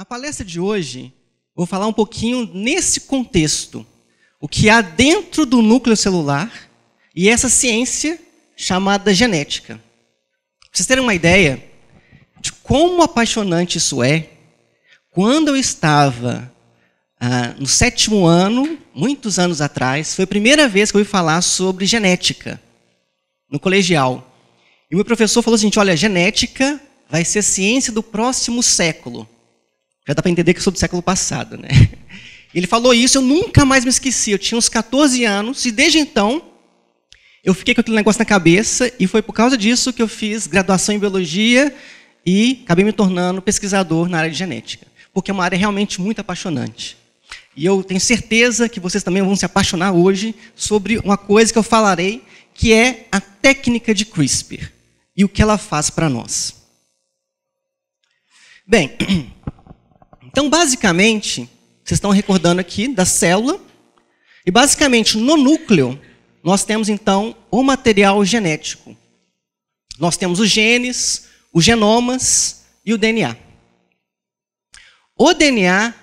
A palestra de hoje, vou falar um pouquinho nesse contexto, o que há dentro do núcleo celular e essa ciência chamada genética. Para vocês terem uma ideia de como apaixonante isso é, quando eu estava no 7º ano, muitos anos atrás, foi a primeira vez que eu ouvi falar sobre genética, no colegial. E o meu professor falou assim, olha, genética vai ser a ciência do próximo século. Já dá para entender que eu sou do século passado, né? Ele falou isso, eu nunca mais me esqueci. Eu tinha uns 14 anos e desde então eu fiquei com aquele negócio na cabeça e foi por causa disso que eu fiz graduação em biologia e acabei me tornando pesquisador na área de genética. Porque é uma área realmente muito apaixonante. E eu tenho certeza que vocês também vão se apaixonar hoje sobre uma coisa que eu falarei, que é a técnica de CRISPR e o que ela faz para nós. Bem, então basicamente, vocês estão recordando aqui da célula, e basicamente no núcleo nós temos então o material genético. Nós temos os genes, os genomas e o DNA. O DNA,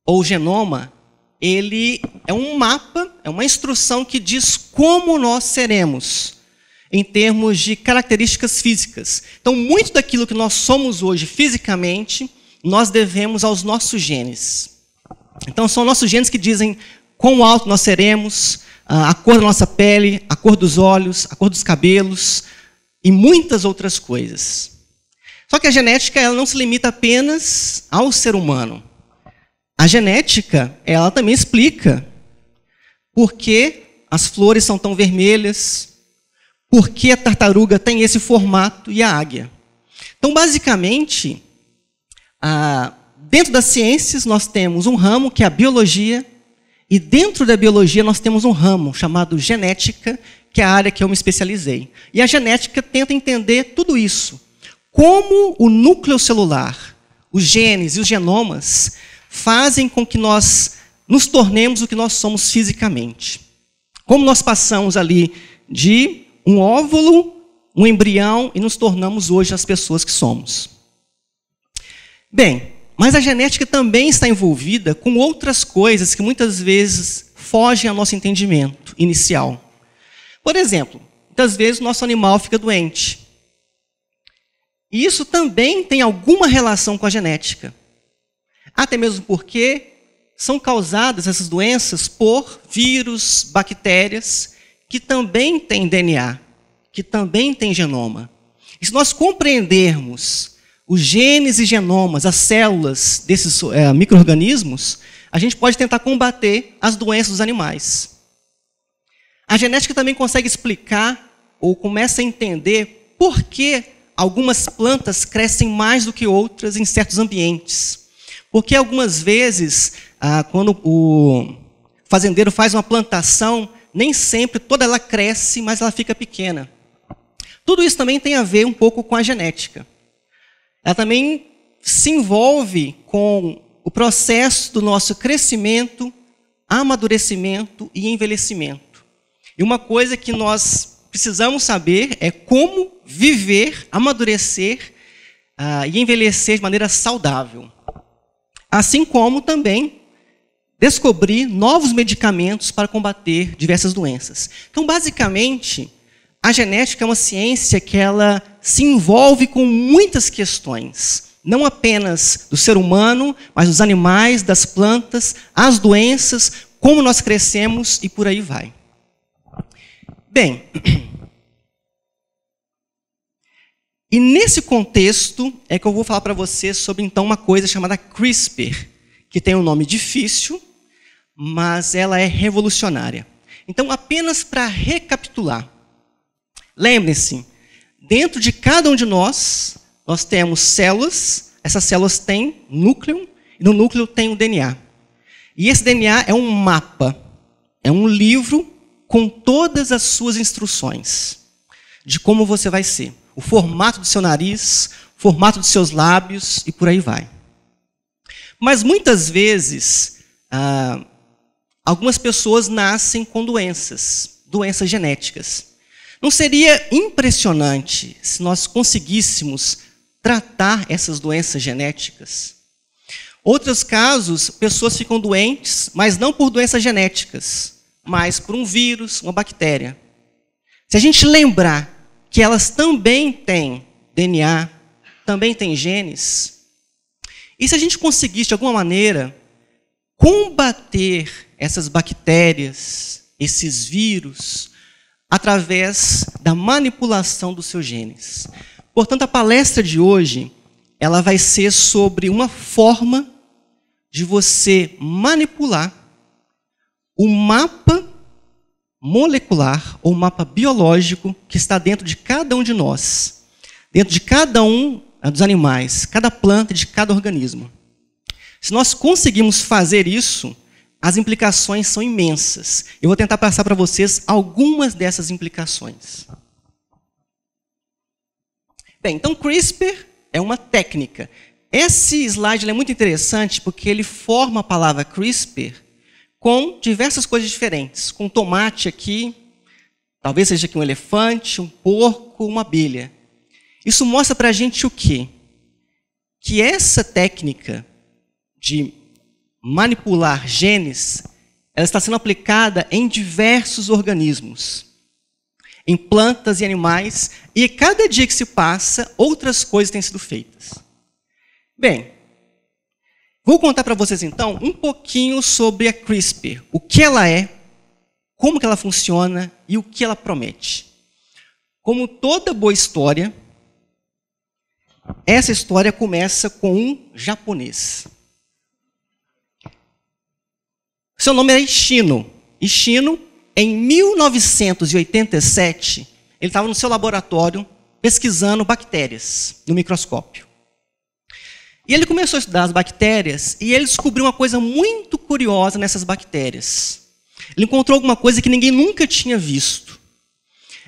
ou genoma, ele é um mapa, é uma instrução que diz como nós seremos, em termos de características físicas. Então, muito daquilo que nós somos hoje fisicamente, nós devemos aos nossos genes. Então, são nossos genes que dizem quão alto nós seremos, a cor da nossa pele, a cor dos olhos, a cor dos cabelos e muitas outras coisas. Só que a genética ela não se limita apenas ao ser humano. A genética, ela também explica por que as flores são tão vermelhas, por que a tartaruga tem esse formato e a águia. Então, basicamente, dentro das ciências nós temos um ramo que é a biologia, e dentro da biologia nós temos um ramo chamado genética, que é a área que eu me especializei. E a genética tenta entender tudo isso. Como o núcleo celular, os genes e os genomas fazem com que nós nos tornemos o que nós somos fisicamente. Como nós passamos ali de um óvulo, um embrião, e nos tornamos hoje as pessoas que somos. Bem, mas a genética também está envolvida com outras coisas que muitas vezes fogem ao nosso entendimento inicial. Por exemplo, muitas vezes o nosso animal fica doente. E isso também tem alguma relação com a genética. Até mesmo porque são causadas essas doenças por vírus, bactérias, que também têm DNA, que também têm genoma. E se nós compreendermos os genes e genomas, as células desses micro-organismos, a gente pode tentar combater as doenças dos animais. A genética também consegue explicar, ou começa a entender, por que algumas plantas crescem mais do que outras em certos ambientes. Porque algumas vezes, quando o fazendeiro faz uma plantação, nem sempre toda ela cresce, mas ela fica pequena. Tudo isso também tem a ver um pouco com a genética. Ela também se envolve com o processo do nosso crescimento, amadurecimento e envelhecimento. E uma coisa que nós precisamos saber é como viver, amadurecer e envelhecer de maneira saudável. Assim como também descobrir novos medicamentos para combater diversas doenças. Então, basicamente, a genética é uma ciência que ela se envolve com muitas questões, não apenas do ser humano, mas dos animais, das plantas, as doenças, como nós crescemos e por aí vai. Bem, e nesse contexto é que eu vou falar para vocês sobre então uma coisa chamada CRISPR, que tem um nome difícil, mas ela é revolucionária. Então, apenas para recapitular, lembrem-se, dentro de cada um de nós temos células, essas células têm núcleo, e no núcleo tem o DNA. E esse DNA é um mapa, é um livro com todas as suas instruções de como você vai ser. O formato do seu nariz, o formato dos seus lábios e por aí vai. Mas muitas vezes, algumas pessoas nascem com doenças genéticas. Não seria impressionante se nós conseguíssemos tratar essas doenças genéticas? Outros casos, pessoas ficam doentes, mas não por doenças genéticas, mas por um vírus, uma bactéria. Se a gente lembrar que elas também têm DNA, também têm genes, e se a gente conseguisse, de alguma maneira, combater essas bactérias, esses vírus, através da manipulação dos seus genes. Portanto, a palestra de hoje, ela vai ser sobre uma forma de você manipular o mapa molecular ou mapa biológico que está dentro de cada um de nós, dentro de cada um dos animais, cada planta, de cada organismo. Se nós conseguirmos fazer isso, as implicações são imensas. Eu vou tentar passar para vocês algumas dessas implicações. Bem, então CRISPR é uma técnica. Esse slide é muito interessante porque ele forma a palavra CRISPR com diversas coisas diferentes. Com tomate aqui, talvez seja aqui um elefante, um porco, uma abelha. Isso mostra para a gente o quê? Que essa técnica de manipular genes, ela está sendo aplicada em diversos organismos, em plantas e animais, e cada dia que se passa, outras coisas têm sido feitas. Bem, vou contar para vocês então um pouquinho sobre a CRISPR, o que ela é, como que ela funciona e o que ela promete. Como toda boa história, essa história começa com um japonês. Seu nome era Ishino. Ishino, em 1987, ele estava no seu laboratório pesquisando bactérias no microscópio. E ele começou a estudar as bactérias e ele descobriu uma coisa muito curiosa nessas bactérias. Ele encontrou alguma coisa que ninguém nunca tinha visto.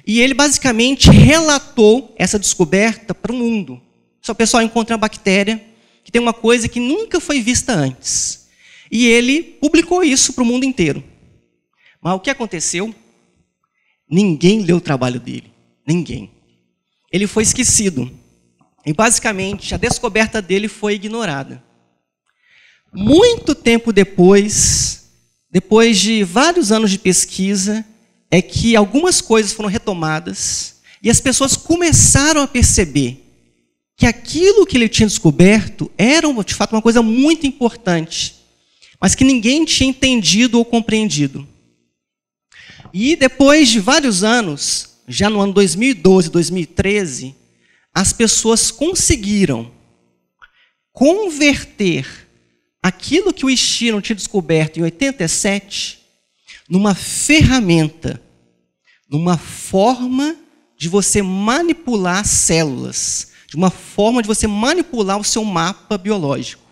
E ele basicamente relatou essa descoberta para o mundo. Só o pessoal encontra uma bactéria que tem uma coisa que nunca foi vista antes. E ele publicou isso para o mundo inteiro. Mas o que aconteceu? Ninguém leu o trabalho dele. Ninguém. Ele foi esquecido. E basicamente a descoberta dele foi ignorada. Muito tempo depois de vários anos de pesquisa, é que algumas coisas foram retomadas e as pessoas começaram a perceber que aquilo que ele tinha descoberto era, de fato, uma coisa muito importante, mas que ninguém tinha entendido ou compreendido. E depois de vários anos, já no ano 2012, 2013, as pessoas conseguiram converter aquilo que o Ishino tinha descoberto em 87 numa ferramenta, numa forma de você manipular células, de uma forma de você manipular o seu mapa biológico.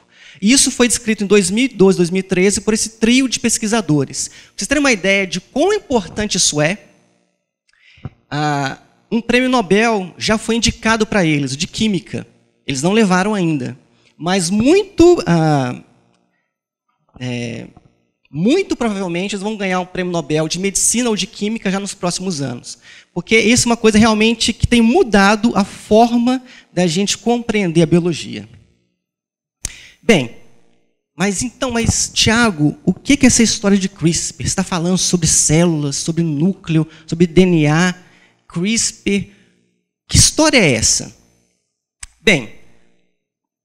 E isso foi descrito em 2012, 2013 por esse trio de pesquisadores. Para vocês terem uma ideia de quão importante isso é, um prêmio Nobel já foi indicado para eles, o de Química. Eles não levaram ainda. Mas muito provavelmente eles vão ganhar um prêmio Nobel de Medicina ou de Química já nos próximos anos. Porque isso é uma coisa realmente que tem mudado a forma da gente compreender a biologia. Bem, mas Tiago, o que é essa história de CRISPR? Você está falando sobre células, sobre núcleo, sobre DNA, CRISPR. Que história é essa? Bem,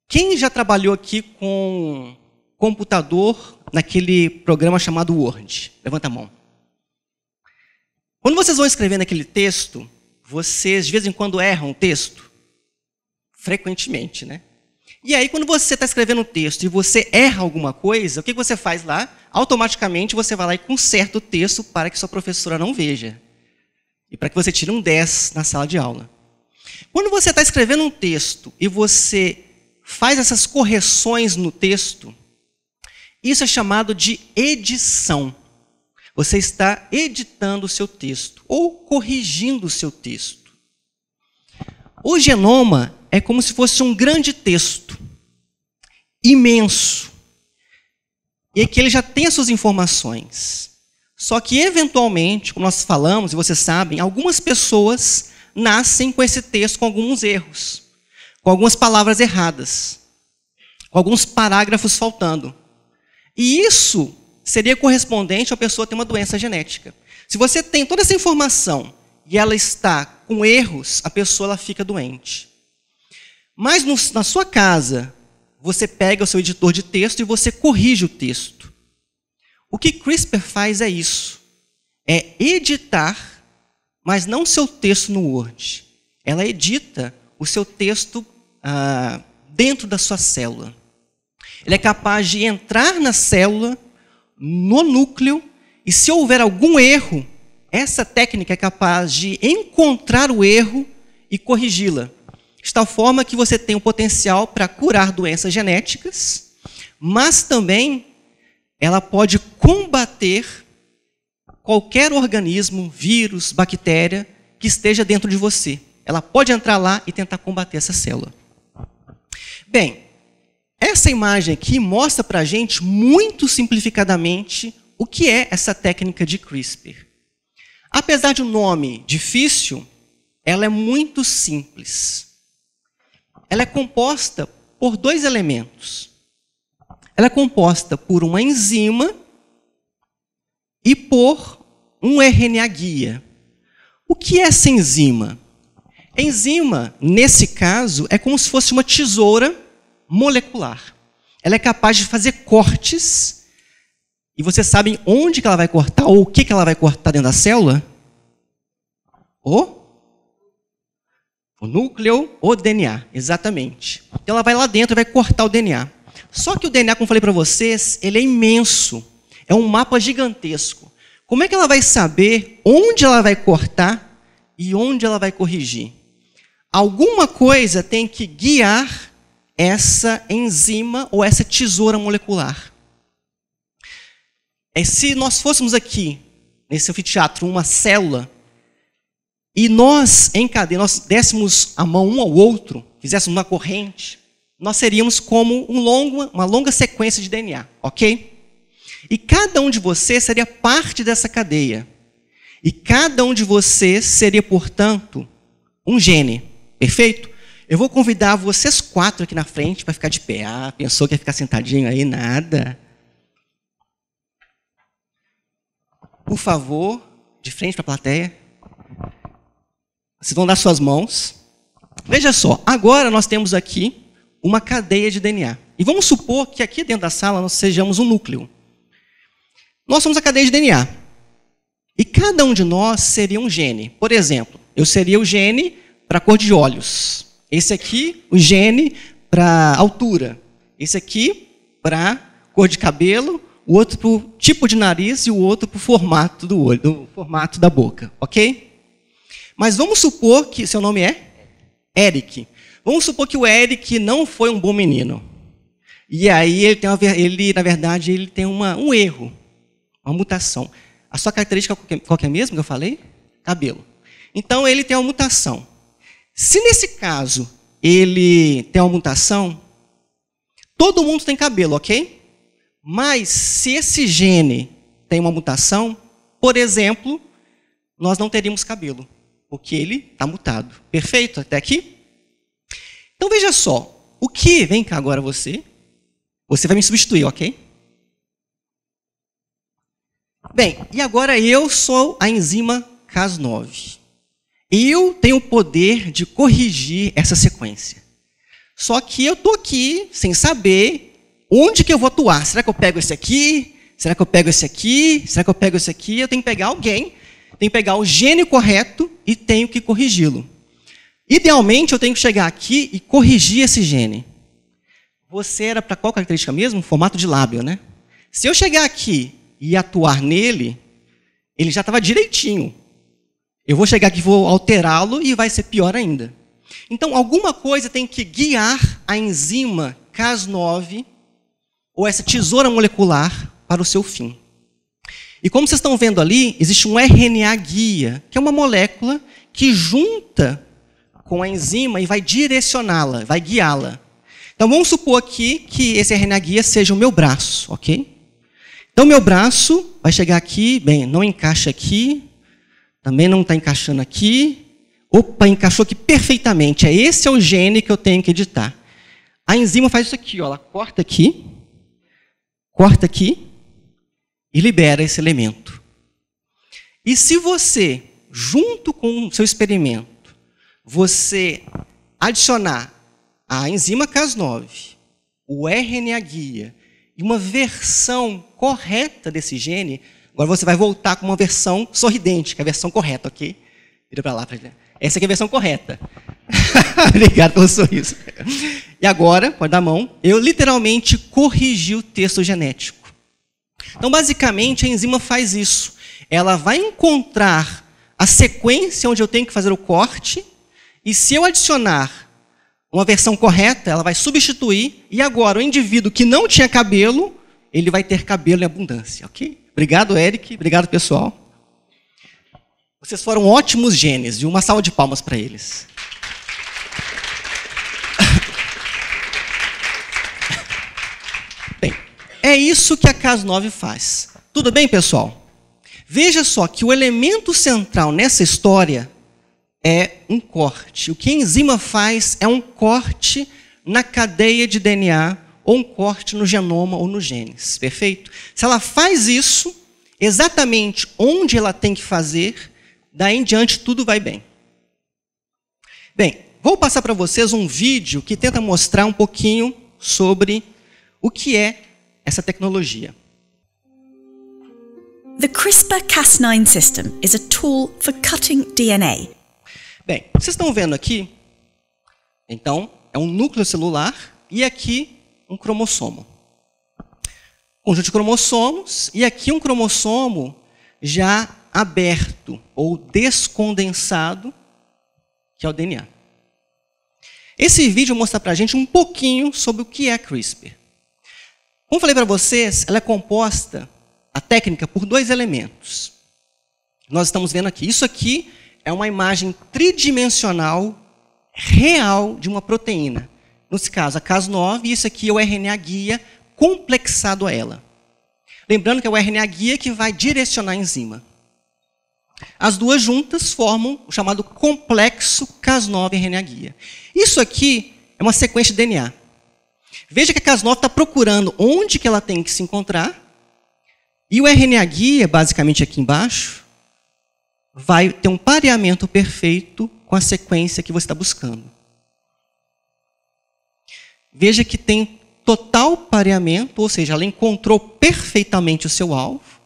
quem já trabalhou aqui com computador naquele programa chamado Word? Levanta a mão. Quando vocês vão escrever naquele texto, vocês de vez em quando erram o texto? Frequentemente, né? E aí, quando você está escrevendo um texto e você erra alguma coisa, o que você faz lá? Automaticamente você vai lá e conserta o texto para que sua professora não veja. E para que você tire um 10 na sala de aula. Quando você está escrevendo um texto e você faz essas correções no texto, isso é chamado de edição. Você está editando o seu texto ou corrigindo o seu texto. O genoma é como se fosse um grande texto, imenso, e que ele já tem as suas informações. Só que, eventualmente, como nós falamos, e vocês sabem, algumas pessoas nascem com esse texto com alguns erros, com algumas palavras erradas. com alguns parágrafos faltando. E isso seria correspondente a pessoa ter uma doença genética. Se você tem toda essa informação e ela está com erros, a pessoa ela fica doente. Mas na sua casa, você pega o seu editor de texto e você corrige o texto. O que CRISPR faz é isso. É editar, mas não o seu texto no Word. Ela edita o seu texto dentro da sua célula. Ele é capaz de entrar na célula, no núcleo, e se houver algum erro, essa técnica é capaz de encontrar o erro e corrigi-la. De tal forma que você tem o potencial para curar doenças genéticas, mas também ela pode combater qualquer organismo, vírus, bactéria que esteja dentro de você. Ela pode entrar lá e tentar combater essa célula. Bem, essa imagem aqui mostra para a gente, muito simplificadamente, o que é essa técnica de CRISPR. Apesar de um nome difícil, ela é muito simples. Ela é composta por 2 elementos. Ela é composta por uma enzima e por um RNA guia. O que é essa enzima? A enzima, nesse caso, é como se fosse uma tesoura molecular. Ela é capaz de fazer cortes, e vocês sabem onde que ela vai cortar, ou o que ela vai cortar dentro da célula? O núcleo, o DNA, exatamente. Então ela vai lá dentro e vai cortar o DNA. Só que o DNA, como eu falei para vocês, ele é imenso. É um mapa gigantesco. Como é que ela vai saber onde ela vai cortar e onde ela vai corrigir? Alguma coisa tem que guiar essa enzima ou essa tesoura molecular. Se nós fôssemos aqui, nesse anfiteatro, uma célula, e nós, em cadeia, nós dessemos a mão um ao outro, fizéssemos uma corrente, nós seríamos como uma longa sequência de DNA, ok? E cada um de vocês seria parte dessa cadeia. E cada um de vocês seria, portanto, um gene, perfeito? Eu vou convidar vocês 4 aqui na frente para ficar de pé. Ah, pensou que ia ficar sentadinho aí? Nada. Por favor, de frente para a plateia. Vocês vão dar suas mãos. Veja só, agora nós temos aqui uma cadeia de DNA. E vamos supor que aqui dentro da sala nós sejamos um núcleo. Nós somos a cadeia de DNA. E cada um de nós seria um gene. Por exemplo, eu seria o gene para a cor de olhos. Esse aqui, o gene para altura. Esse aqui para cor de cabelo. O outro para o tipo de nariz e o outro para o formato do olho, do formato da boca, ok? Mas vamos supor que seu nome é Eric. Vamos supor que o Eric não foi um bom menino. E aí na verdade, ele tem um erro, uma mutação. A sua característica qual que é mesmo que eu falei? Cabelo. Então ele tem uma mutação. Se nesse caso ele tem uma mutação, todo mundo tem cabelo, ok? Mas se esse gene tem uma mutação, por exemplo, nós não teríamos cabelo, porque ele está mutado. Perfeito? Até aqui? Então veja só, vem cá agora você vai me substituir, ok? Bem, e agora eu sou a enzima Cas9. Eu tenho o poder de corrigir essa sequência. Só que eu estou aqui sem saber onde que eu vou atuar? Será que eu pego esse aqui? Será que eu pego esse aqui? Será que eu pego esse aqui? Eu tenho que pegar alguém, tenho que pegar o gene correto e tenho que corrigi-lo. Idealmente, eu tenho que chegar aqui e corrigir esse gene. Você era para qual característica mesmo? Formato de lábio, né? Se eu chegar aqui e atuar nele, ele já estava direitinho. Eu vou chegar aqui e vou alterá-lo e vai ser pior ainda. Então, alguma coisa tem que guiar a enzima Cas9 ou essa tesoura molecular para o seu fim. E como vocês estão vendo ali, existe um RNA guia, que é uma molécula que junta com a enzima e vai direcioná-la, vai guiá-la. Então vamos supor aqui que esse RNA guia seja o meu braço, ok? Então meu braço vai chegar aqui, bem, não encaixa aqui, também não está encaixando aqui. Opa, encaixou aqui perfeitamente. Esse é o gene que eu tenho que editar. A enzima faz isso aqui, ó, ela corta aqui e libera esse elemento. E se você, junto com o seu experimento, você adicionar a enzima Cas9, o RNA guia e uma versão correta desse gene, agora você vai voltar com uma versão sorridente, que é a versão correta, ok? Vira para lá. Essa aqui é a versão correta. Obrigado pelo sorriso. E agora, pode dar a mão, eu literalmente corrigi o texto genético. Então, basicamente, a enzima faz isso. Ela vai encontrar a sequência onde eu tenho que fazer o corte, e se eu adicionar uma versão correta, ela vai substituir, e agora o indivíduo que não tinha cabelo, ele vai ter cabelo em abundância, ok? Obrigado, Eric. Obrigado, pessoal. Vocês foram ótimos genes, viu? Uma salva de palmas para eles. Bem, é isso que a Cas9 faz. Tudo bem, pessoal? Veja só que o elemento central nessa história é um corte. O que a enzima faz é um corte na cadeia de DNA ou um corte no genoma ou nos genes, perfeito? Se ela faz isso, exatamente onde ela tem que fazer, daí em diante tudo vai bem. Bem, vou passar para vocês um vídeo que tenta mostrar um pouquinho sobre o que é essa tecnologia. The CRISPR-Cas9 system is a tool for cutting DNA. Bem, vocês estão vendo aqui, então, é um núcleo celular e aqui um cromossomo. Conjunto de cromossomos e aqui um cromossomo já aberto ou descondensado, que é o DNA. Esse vídeo mostra para a gente um pouquinho sobre o que é a CRISPR. Como falei para vocês, ela é composta, a técnica, por dois elementos. Nós estamos vendo aqui. Isso aqui é uma imagem tridimensional real de uma proteína. Nesse caso, a Cas9, e isso aqui é o RNA guia complexado a ela. Lembrando que é o RNA guia que vai direcionar a enzima. As duas juntas formam o chamado complexo Cas9 RNA guia. Isso aqui é uma sequência de DNA. Veja que a Cas9 está procurando onde que ela tem que se encontrar, e o RNA guia, basicamente aqui embaixo, vai ter um pareamento perfeito com a sequência que você está buscando. Veja que tem total pareamento, ou seja, ela encontrou perfeitamente o seu alvo.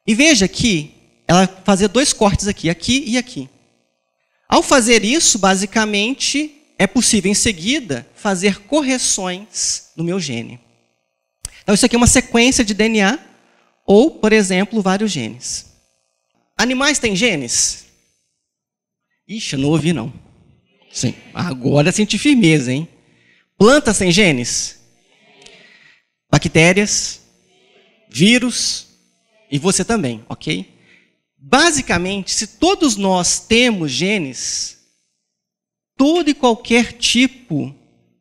E veja que ela vai fazer dois cortes aqui, aqui e aqui. Ao fazer isso, basicamente, é possível, em seguida, fazer correções no meu gene. Então, isso aqui é uma sequência de DNA, ou, por exemplo, vários genes. Animais têm genes? Ixi, eu não ouvi, não. Sim, agora senti firmeza, hein? Plantas têm genes? Bactérias? Vírus? E você também, ok? Basicamente, se todos nós temos genes, todo e qualquer tipo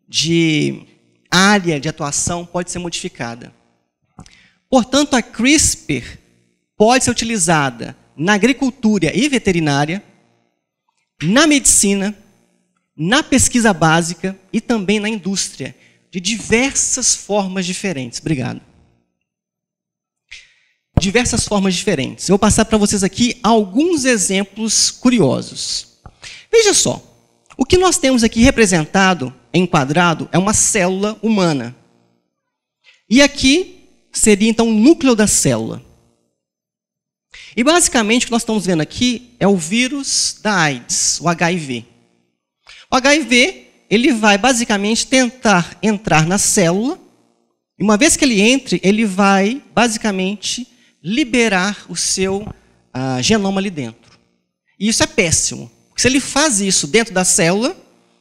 de área de atuação pode ser modificada. Portanto, a CRISPR pode ser utilizada na agricultura e veterinária, na medicina, na pesquisa básica e também na indústria, de diversas formas diferentes. Obrigado. Diversas formas diferentes. Eu vou passar para vocês aqui alguns exemplos curiosos. Veja só, o que nós temos aqui representado, enquadrado, é uma célula humana. E aqui seria, então, o núcleo da célula. E, basicamente, o que nós estamos vendo aqui é o vírus da AIDS, o HIV. O HIV, ele vai, basicamente, tentar entrar na célula, e uma vez que ele entre, ele vai, basicamente, liberar o seu genoma ali dentro. E isso é péssimo. Porque se ele faz isso dentro da célula,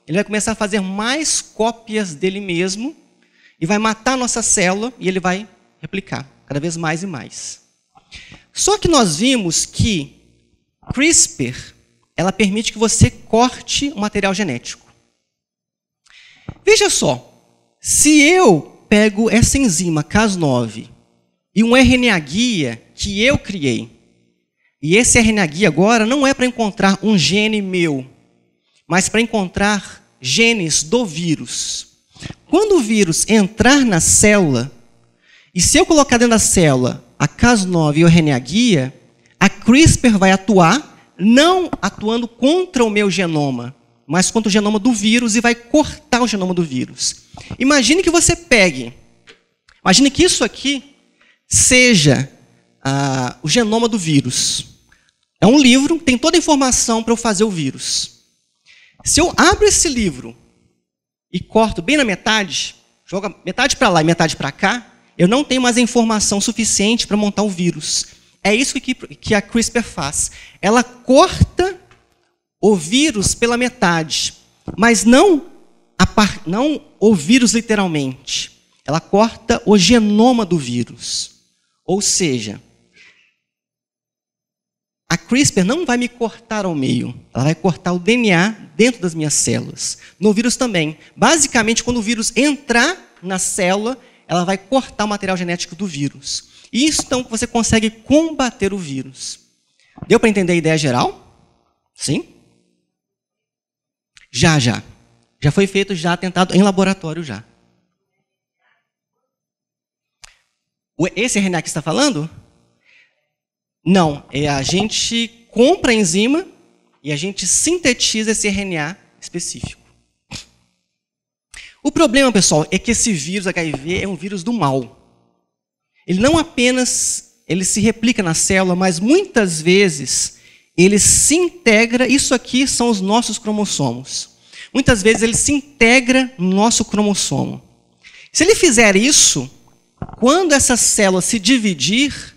ele vai começar a fazer mais cópias dele mesmo e vai matar a nossa célula e ele vai replicar cada vez mais e mais. Só que nós vimos que CRISPR, ela permite que você corte o material genético. Veja só, se eu pego essa enzima Cas9 e um RNA guia que eu criei, e esse RNA guia agora não é para encontrar um gene meu, mas para encontrar genes do vírus. Quando o vírus entrar na célula, e se eu colocar dentro da célula a Cas9 e o RNA guia, a CRISPR vai atuar, não atuando contra o meu genoma, mas contra o genoma do vírus e vai cortar o genoma do vírus. Imagine que você imagine que isso aqui seja o genoma do vírus. É um livro que tem toda a informação para eu fazer o vírus. Se eu abro esse livro e corto bem na metade, jogo metade para lá e metade para cá, eu não tenho mais a informação suficiente para montar o vírus. É isso que a CRISPR faz. Ela corta o vírus pela metade, mas não o vírus literalmente. Ela corta o genoma do vírus. Ou seja, a CRISPR não vai me cortar ao meio, ela vai cortar o DNA dentro das minhas células. No vírus também. Basicamente, quando o vírus entrar na célula, ela vai cortar o material genético do vírus. E isso, então, você consegue combater o vírus. Deu para entender a ideia geral? Sim? Já. Já foi feito atentado em laboratório já. Esse RNA que você está falando? Não, a gente compra a enzima e a gente sintetiza esse RNA específico. O problema, pessoal, é que esse vírus HIV é um vírus do mal. Ele não apenas se replica na célula, mas muitas vezes ele se integra. Isso aqui são os nossos cromossomos. Muitas vezes ele se integra no nosso cromossomo. Se ele fizer isso, quando essa célula se dividir,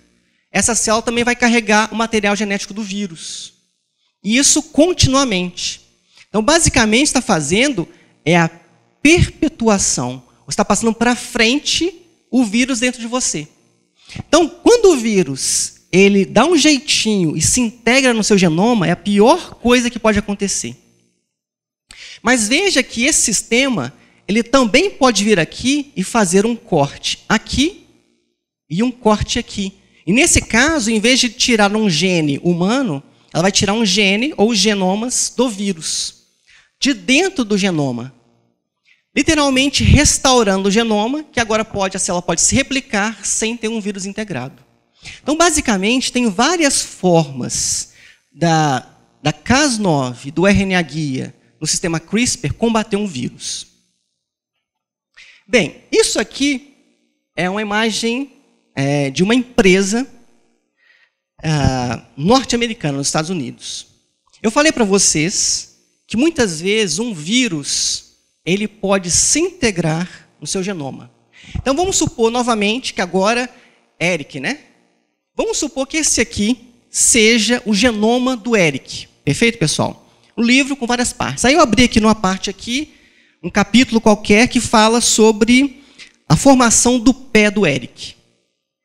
essa célula também vai carregar o material genético do vírus. E isso continuamente. Então, basicamente, está fazendo a perpetuação. Você está passando para frente o vírus dentro de você. Então, quando o vírus ele dá um jeitinho e se integra no seu genoma, é a pior coisa que pode acontecer. Mas veja que esse sistema ele também pode vir aqui e fazer um corte aqui e um corte aqui. E nesse caso, em vez de tirar um gene humano, ela vai tirar um gene ou genomas do vírus, de dentro do genoma. Literalmente restaurando o genoma, que agora a célula pode se replicar sem ter um vírus integrado. Então, basicamente, tem várias formas da Cas9, do RNA guia, no sistema CRISPR, combater um vírus. Bem, isso aqui é uma imagem de uma empresa norte-americana, nos Estados Unidos. Eu falei para vocês que muitas vezes um vírus ele pode se integrar no seu genoma. Então vamos supor novamente que agora, Eric, né? Vamos supor que esse aqui seja o genoma do Eric. Perfeito, pessoal? Um livro com várias partes. Aí eu abri aqui numa parte aqui, um capítulo qualquer que fala sobre a formação do pé do Eric.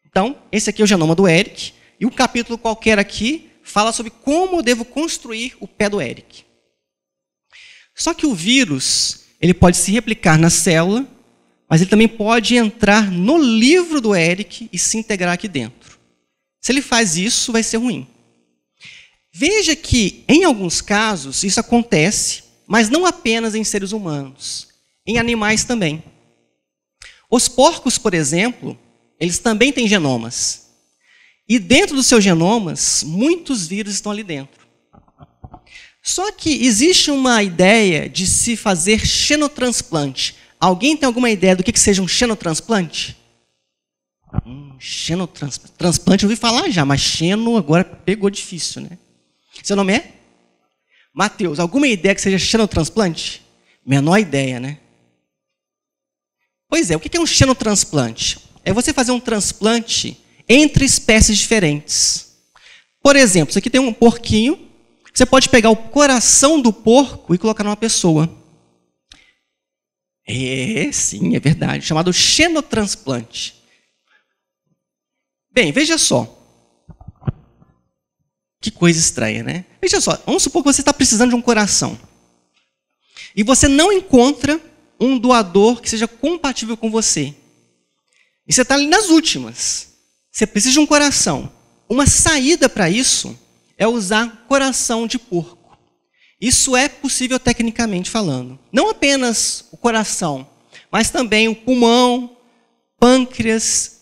Então, esse aqui é o genoma do Eric, e um capítulo qualquer aqui fala sobre como eu devo construir o pé do Eric. Só que o vírus, ele pode se replicar na célula, mas ele também pode entrar no livro do Eric e se integrar aqui dentro. Se ele faz isso, vai ser ruim. Veja que, em alguns casos, isso acontece, mas não apenas em seres humanos, em animais também. Os porcos, por exemplo, eles também têm genomas. E dentro dos seus genomas, muitos vírus estão ali dentro. Só que existe uma ideia de se fazer xenotransplante. Alguém tem alguma ideia do que seja um xenotransplante? Xenotransplante eu ouvi falar já, mas xeno agora pegou difícil, né? Seu nome é? Mateus, alguma ideia que seja xenotransplante? Menor ideia, né? Pois é, o que é um xenotransplante? É você fazer um transplante entre espécies diferentes. Por exemplo, isso aqui tem um porquinho, você pode pegar o coração do porco e colocar numa pessoa. Sim, é verdade, chamado xenotransplante. Bem, veja só. Que coisa estranha, né? Veja só, vamos supor que você está precisando de um coração. E você não encontra um doador que seja compatível com você. E você está ali nas últimas. Você precisa de um coração. Uma saída para isso é usar coração de porco. Isso é possível tecnicamente falando. Não apenas o coração, mas também o pulmão, pâncreas,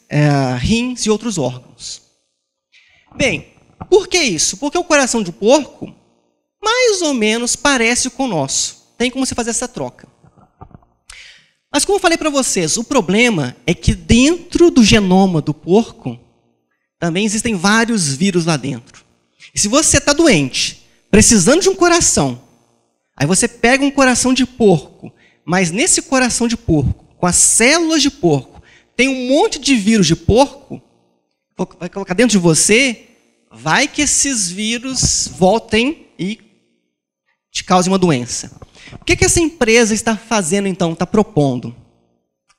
rins e outros órgãos. Bem, por que isso? Porque o coração de porco, mais ou menos, parece com o nosso. Tem como você fazer essa troca. Mas como eu falei para vocês, o problema é que dentro do genoma do porco, também existem vários vírus lá dentro. E se você está doente, precisando de um coração, aí você pega um coração de porco, mas nesse coração de porco, com as células de porco, tem um monte de vírus de porco, vai colocar dentro de você, vai que esses vírus voltem e te causem uma doença. O que essa empresa está fazendo, então, está propondo?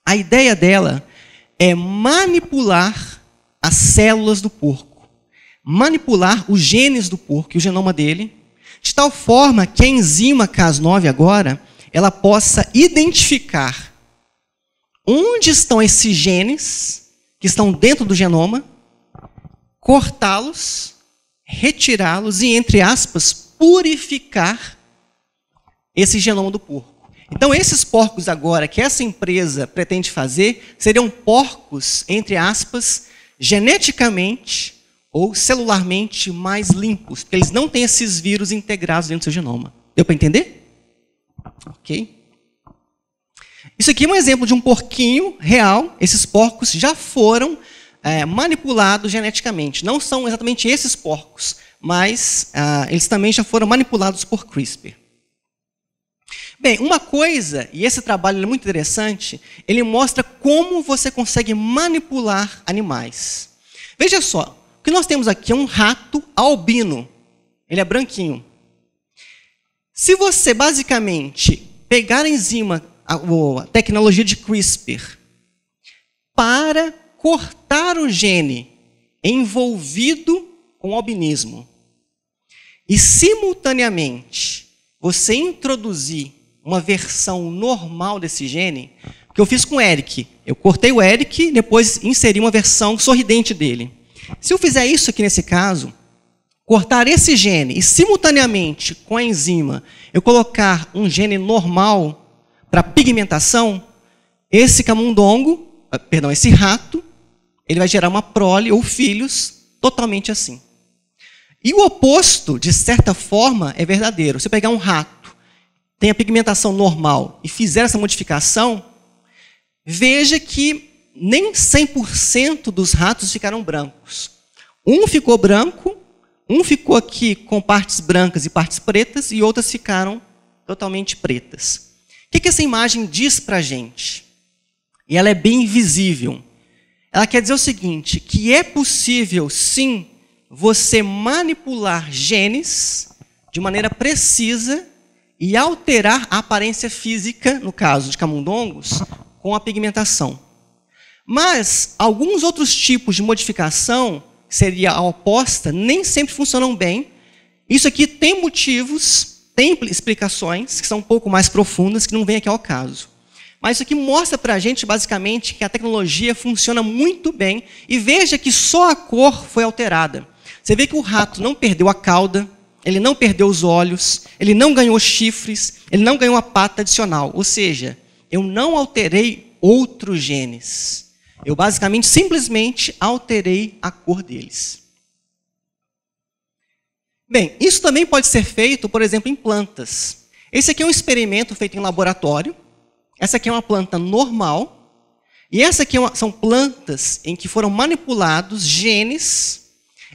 A ideia dela é manipular as células do porco, manipular os genes do porco e o genoma dele, de tal forma que a enzima Cas9 agora, ela possa identificar onde estão esses genes que estão dentro do genoma, cortá-los, retirá-los e, entre aspas, purificar esse genoma do porco. Então, esses porcos agora que essa empresa pretende fazer seriam porcos, entre aspas, geneticamente ou celularmente mais limpos, porque eles não têm esses vírus integrados dentro do seu genoma. Deu para entender? Ok. Isso aqui é um exemplo de um porquinho real. Esses porcos já foram manipulados geneticamente. Não são exatamente esses porcos, mas eles também já foram manipulados por CRISPR. Bem, uma coisa, e esse trabalho é muito interessante, ele mostra como você consegue manipular animais. Veja só, o que nós temos aqui é um rato albino. Ele é branquinho. Se você, basicamente, pegar a enzima, a tecnologia de CRISPR, para cortar o gene envolvido com o albinismo, e, simultaneamente, você introduzir uma versão normal desse gene, que eu fiz com o Eric. Eu cortei o Eric, depois inseri uma versão sorridente dele. Se eu fizer isso aqui nesse caso, cortar esse gene e, simultaneamente, com a enzima, eu colocar um gene normal para pigmentação, esse camundongo, esse rato, ele vai gerar uma prole ou filhos totalmente assim. E o oposto, de certa forma, é verdadeiro. Se eu pegar um rato, tem a pigmentação normal e fizer essa modificação, veja que nem 100% dos ratos ficaram brancos. Um ficou branco, um ficou aqui com partes brancas e partes pretas, e outras ficaram totalmente pretas. O que essa imagem diz para a gente? E ela é bem visível. Ela quer dizer o seguinte, que é possível, sim, você manipular genes de maneira precisa e alterar a aparência física, no caso de camundongos, com a pigmentação. Mas alguns outros tipos de modificação, que seria a oposta, nem sempre funcionam bem. Isso aqui tem motivos, tem explicações, que são um pouco mais profundas, que não vem aqui ao caso. Mas isso aqui mostra para a gente, basicamente, que a tecnologia funciona muito bem. E veja que só a cor foi alterada. Você vê que o rato não perdeu a cauda, ele não perdeu os olhos, ele não ganhou chifres, ele não ganhou uma pata adicional. Ou seja, eu não alterei outros genes. Eu basicamente, simplesmente, alterei a cor deles. Bem, isso também pode ser feito, por exemplo, em plantas. Esse aqui é um experimento feito em laboratório. Essa aqui é uma planta normal. E essa aqui são plantas em que foram manipulados genes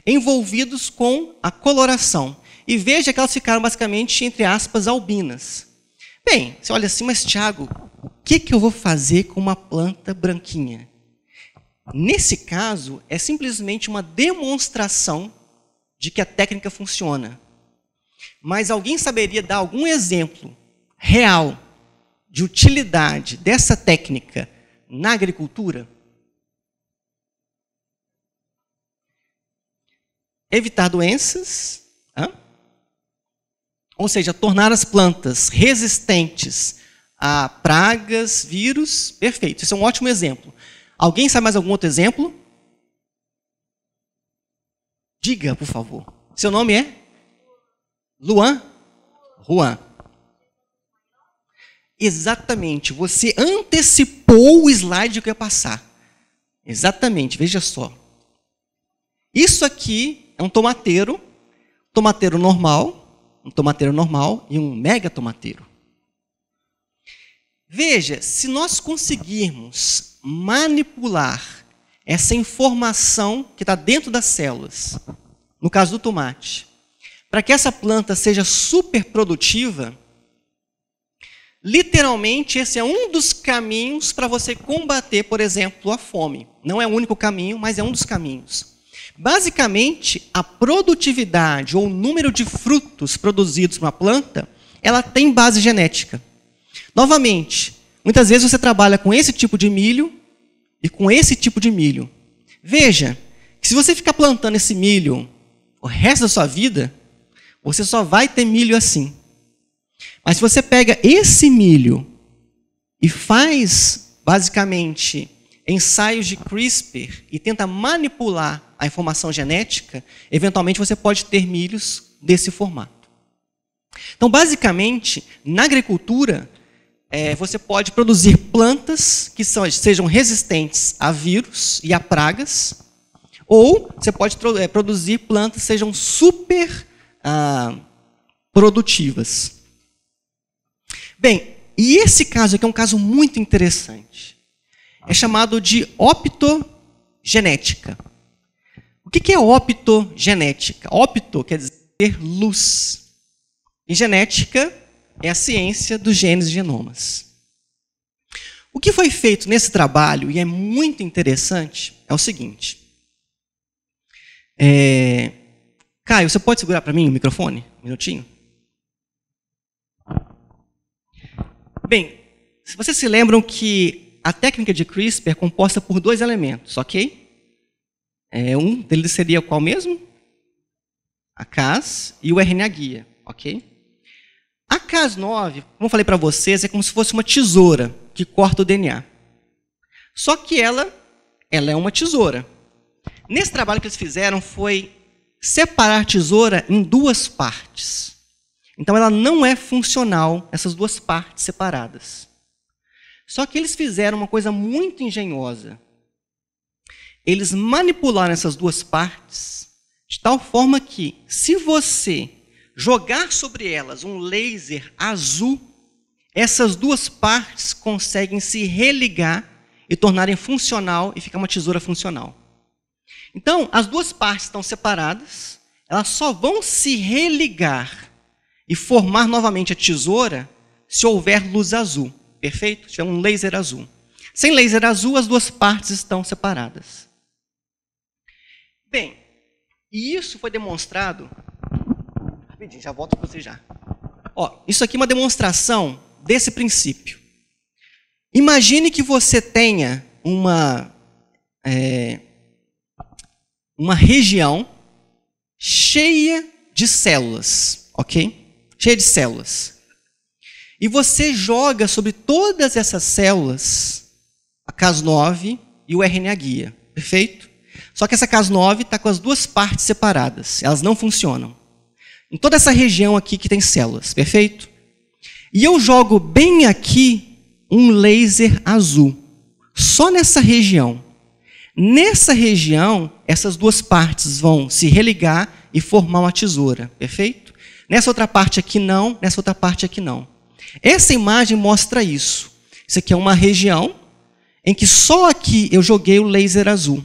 envolvidos com a coloração. E veja que elas ficaram basicamente, entre aspas, albinas. Bem, você olha assim, mas Tiago, o que eu vou fazer com uma planta branquinha? Nesse caso, é simplesmente uma demonstração de que a técnica funciona. Mas alguém saberia dar algum exemplo real de utilidade dessa técnica na agricultura? Evitar doenças, ou seja, tornar as plantas resistentes a pragas, vírus. Perfeito, esse é um ótimo exemplo. Alguém sabe mais algum outro exemplo? Diga, por favor. Seu nome é? Luan? Juan. Exatamente, você antecipou o slide que eu ia passar. Exatamente, veja só. Isso aqui é um tomateiro normal, um tomateiro normal e um mega tomateiro. Veja, se nós conseguirmos manipular essa informação que está dentro das células, no caso do tomate, para que essa planta seja super produtiva, literalmente esse é um dos caminhos para você combater, por exemplo, a fome. Não é o único caminho, mas é um dos caminhos. Basicamente, a produtividade ou o número de frutos produzidos por uma planta, ela tem base genética. Novamente, muitas vezes você trabalha com esse tipo de milho e com esse tipo de milho. Veja, que se você ficar plantando esse milho o resto da sua vida, você só vai ter milho assim. Mas se você pega esse milho e faz, basicamente, ensaios de CRISPR e tenta manipular a informação genética, eventualmente você pode ter milhos desse formato. Então, basicamente, na agricultura, você pode produzir plantas que sejam resistentes a vírus e a pragas, ou você pode produzir plantas que sejam super produtivas. Bem, e esse caso aqui é um caso muito interessante. É chamado de optogenética. O que é optogenética? Opto quer dizer luz. E genética é a ciência dos genes e genomas. O que foi feito nesse trabalho, e é muito interessante, é o seguinte. Caio, você pode segurar para mim o microfone? Um minutinho. Bem, se vocês se lembram que a técnica de CRISPR é composta por 2 elementos, ok? Um deles seria qual mesmo? A Cas e o RNA guia, ok? A Cas9, como eu falei para vocês, é como se fosse uma tesoura que corta o DNA. Só que ela é uma tesoura. Nesse trabalho que eles fizeram foi separar a tesoura em 2 partes. Então ela não é funcional, essas 2 partes separadas. Só que eles fizeram uma coisa muito engenhosa. Eles manipularam essas 2 partes de tal forma que, se você jogar sobre elas um laser azul, essas 2 partes conseguem se religar e tornarem funcional e ficar uma tesoura funcional. Então, as 2 partes estão separadas, elas só vão se religar e formar novamente a tesoura se houver luz azul, perfeito? Se tiver um laser azul. Sem laser azul, as 2 partes estão separadas. Bem, e isso foi demonstrado... Rapidinho, já volto para você já. Isso aqui é uma demonstração desse princípio. Imagine que você tenha uma região cheia de células, ok? Cheia de células. E você joga sobre todas essas células a Cas9 e o RNA guia, perfeito? Só que essa Cas9 está com as 2 partes separadas, elas não funcionam. Em toda essa região aqui que tem células, perfeito? E eu jogo bem aqui um laser azul, só nessa região. Nessa região, essas 2 partes vão se religar e formar uma tesoura, perfeito? Nessa outra parte aqui não, nessa outra parte aqui não. Essa imagem mostra isso. Isso aqui é uma região em que só aqui eu joguei o laser azul.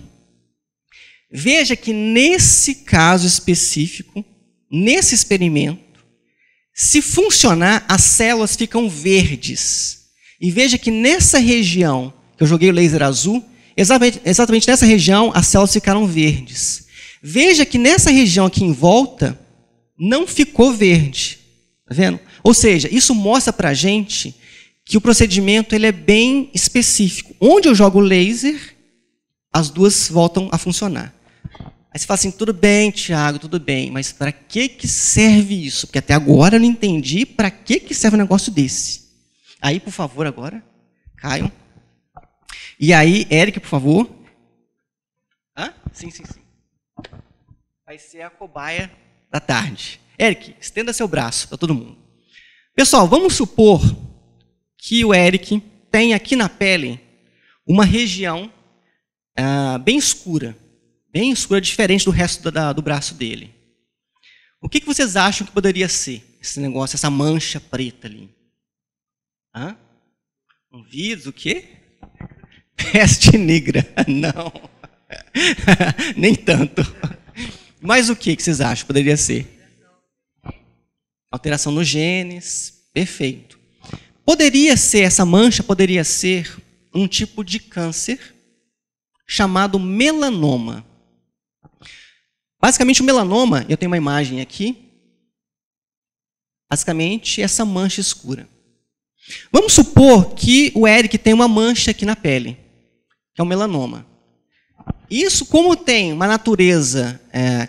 Veja que nesse caso específico, nesse experimento, se funcionar, as células ficam verdes. E veja que nessa região que eu joguei o laser azul, exatamente nessa região, as células ficaram verdes. Veja que nessa região aqui em volta, não ficou verde. Tá vendo? Ou seja, isso mostra para a gente que o procedimento ele é bem específico. Onde eu jogo o laser, as 2 voltam a funcionar. Aí você fala assim, tudo bem, Tiago, tudo bem, mas para que serve isso? Porque até agora eu não entendi para que serve um negócio desse. Aí, por favor, agora, Caio. E aí, Eric, por favor. Sim. Vai ser a cobaia da tarde. Eric, estenda seu braço para todo mundo. Pessoal, vamos supor que o Eric tem aqui na pele uma região bem escura, diferente do resto do braço dele. O que vocês acham que poderia ser esse negócio, essa mancha preta ali? Um vírus, o quê? Peste negra. Não. Nem tanto. Mas o que vocês acham que poderia ser? Alteração nos genes. Perfeito. Essa mancha poderia ser um tipo de câncer chamado melanoma. Basicamente, o melanoma, eu tenho uma imagem aqui, basicamente essa mancha escura. Vamos supor que o Eric tem uma mancha aqui na pele, que é o melanoma. Isso, como tem uma natureza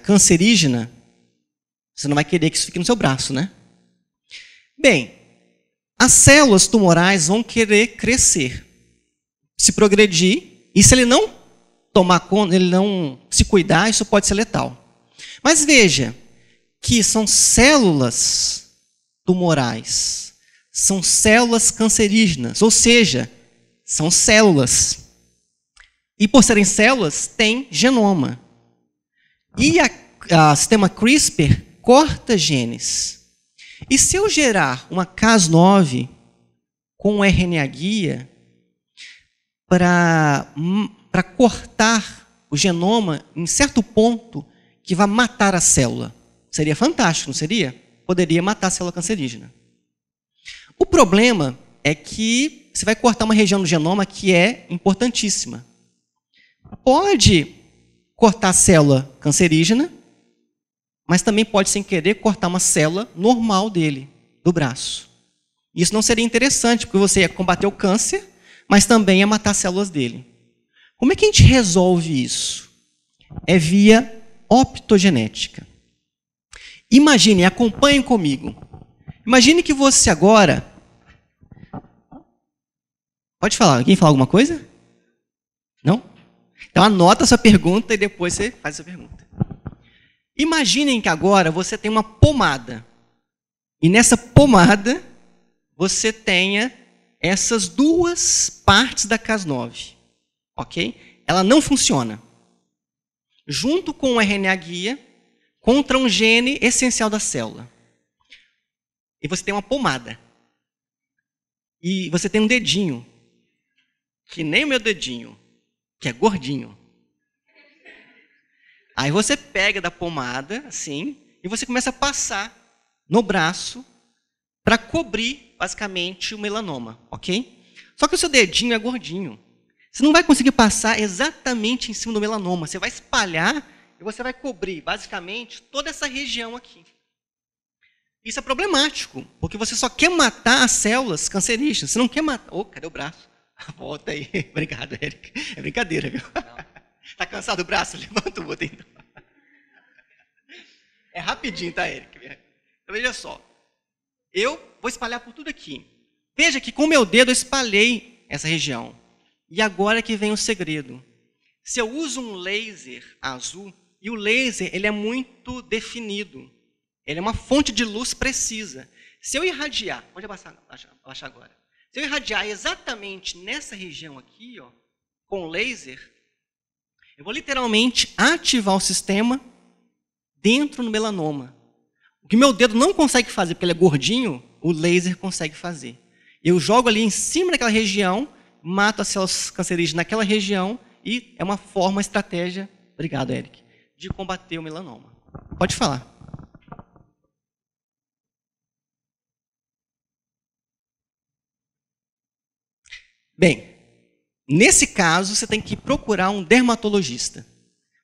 cancerígena, você não vai querer que isso fique no seu braço, né? Bem, as células tumorais vão querer crescer, se progredir, e se ele não tomar conta, ele não se cuidar, isso pode ser letal. Mas veja que são células tumorais, são células cancerígenas, ou seja, são células. E por serem células, tem genoma. E o sistema CRISPR corta genes. E se eu gerar uma Cas9 com um RNA guia para cortar o genoma em certo ponto que vai matar a célula, seria fantástico, não seria? Poderia matar a célula cancerígena. O problema é que você vai cortar uma região do genoma que é importantíssima. Pode cortar a célula cancerígena, mas também pode, sem querer, cortar uma célula normal dele, do braço. Isso não seria interessante, porque você ia combater o câncer, mas também ia matar as células dele. Como é que a gente resolve isso? É via optogenética. Imagine, acompanhem comigo. Imagine que você agora... Pode falar, alguém falar alguma coisa? Não? Então anota a sua pergunta e depois você faz a sua pergunta. Imaginem que agora você tem uma pomada. E nessa pomada você tenha essas duas partes da Cas9. Ok? Ela não funciona. Junto com o RNA guia contra um gene essencial da célula. E você tem uma pomada. E você tem um dedinho, que nem o meu dedinho, que é gordinho. Aí você pega da pomada, assim, e você começa a passar no braço para cobrir, basicamente, o melanoma, ok? Só que o seu dedinho é gordinho. Você não vai conseguir passar exatamente em cima do melanoma. Você vai espalhar e você vai cobrir, basicamente, toda essa região aqui. Isso é problemático, porque você só quer matar as células cancerígenas. Você não quer matar... cadê o braço? Volta aí. Obrigado, Eric. É brincadeira, viu? Tá cansado do braço? Levanta o outro, então. É rapidinho, tá, Eric? Então, veja só. Eu vou espalhar por tudo aqui. Veja que com o meu dedo eu espalhei essa região. E agora que vem o segredo. Se eu uso um laser azul, e o laser ele é muito definido, ele é uma fonte de luz precisa. Se eu irradiar, pode abaixar agora. Se eu irradiar exatamente nessa região aqui, ó, com o laser, eu vou literalmente ativar o sistema dentro do melanoma. O que meu dedo não consegue fazer, porque ele é gordinho, o laser consegue fazer. Eu jogo ali em cima daquela região, mato as células cancerígenas naquela região e é uma forma, uma estratégia, obrigado, Eric, de combater o melanoma. Pode falar. Bem, nesse caso você tem que procurar um dermatologista,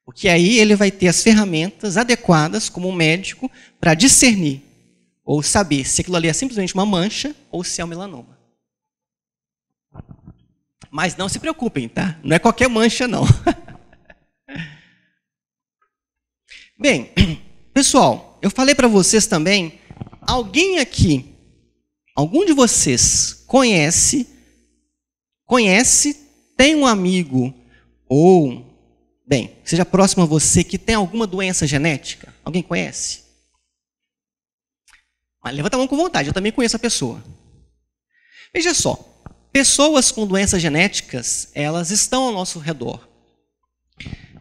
porque aí ele vai ter as ferramentas adequadas como um médico para discernir ou saber se aquilo ali é simplesmente uma mancha ou se é um melanoma. Mas não se preocupem, tá? Não é qualquer mancha, não. Bem, pessoal, eu falei para vocês também, alguém aqui, algum de vocês conhece, tem um amigo ou, bem, seja próximo a você que tem alguma doença genética? Alguém conhece? Mas levanta a mão com vontade, eu também conheço a pessoa. Veja só, pessoas com doenças genéticas, elas estão ao nosso redor.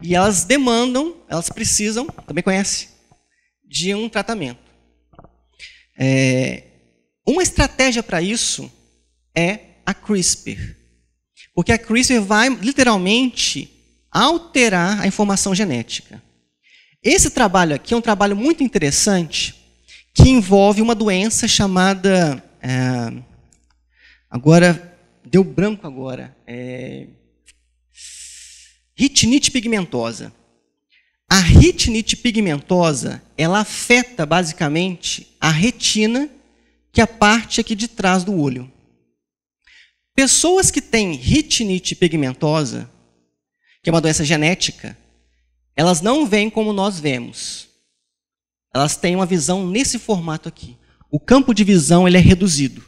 E elas demandam, elas precisam, também conhece, de um tratamento. Uma estratégia para isso é a CRISPR. Porque a CRISPR vai, literalmente, alterar a informação genética. Esse trabalho aqui é um trabalho muito interessante que envolve uma doença chamada... agora, deu branco agora. Retinite pigmentosa. A retinite pigmentosa, ela afeta, basicamente, a retina, que é a parte aqui de trás do olho. Pessoas que têm retinite pigmentosa, que é uma doença genética, elas não veem como nós vemos. Elas têm uma visão nesse formato aqui. O campo de visão ele é reduzido.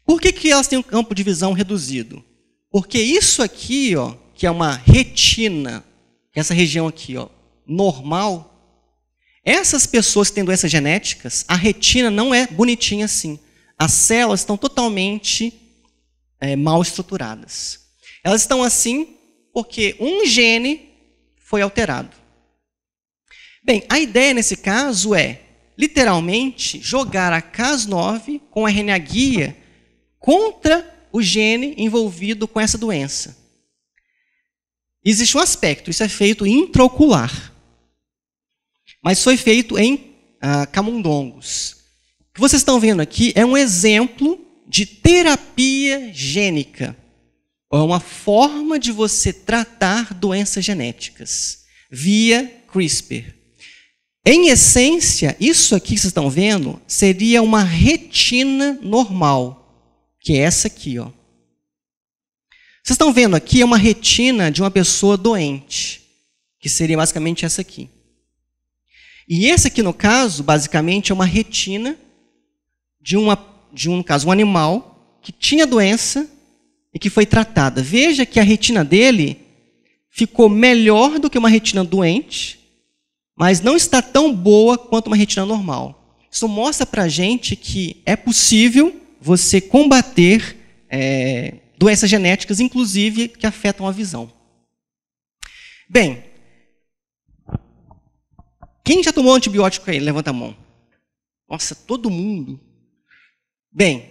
Por que elas têm um campo de visão reduzido? Porque isso aqui, ó, que é uma retina, essa região aqui, ó, normal, essas pessoas que têm doenças genéticas, a retina não é bonitinha assim. As células estão totalmente mal estruturadas. Elas estão assim porque um gene foi alterado. Bem, a ideia nesse caso é, literalmente, jogar a Cas9 com a RNA guia contra o gene envolvido com essa doença. Existe um aspecto, isso é feito intraocular. Mas foi feito em camundongos. O que vocês estão vendo aqui é um exemplo de terapia gênica. É uma forma de você tratar doenças genéticas via CRISPR. Em essência, isso aqui que vocês estão vendo seria uma retina normal, que é essa aqui, ó. Vocês estão vendo aqui é uma retina de uma pessoa doente, que seria basicamente essa aqui. E esse aqui, no caso, basicamente é uma retina de um animal que tinha doença e que foi tratada. Veja que a retina dele ficou melhor do que uma retina doente, mas não está tão boa quanto uma retina normal. Isso mostra para a gente que é possível você combater doenças genéticas, inclusive, que afetam a visão. Bem, quem já tomou antibiótico aí? Levanta a mão. Nossa, todo mundo. Bem,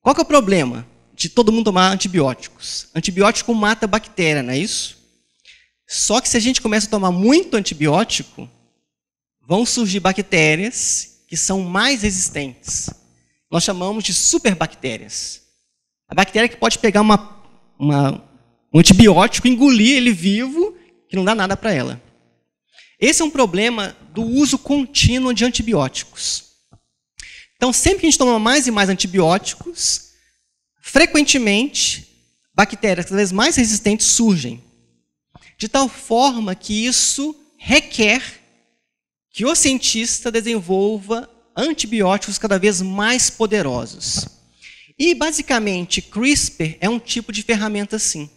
qual que é o problema de todo mundo tomar antibióticos? Antibiótico mata bactéria, não é isso? Só que se a gente começa a tomar muito antibiótico, vão surgir bactérias que são mais resistentes. Nós chamamos de superbactérias. A bactéria que pode pegar um antibiótico, engolir ele vivo, que não dá nada para ela. Esse é um problema do uso contínuo de antibióticos. Então, sempre que a gente toma mais e mais antibióticos, frequentemente, bactérias cada vez mais resistentes surgem. De tal forma que isso requer que o cientista desenvolva antibióticos cada vez mais poderosos. E, basicamente, CRISPR é um tipo de ferramenta assim.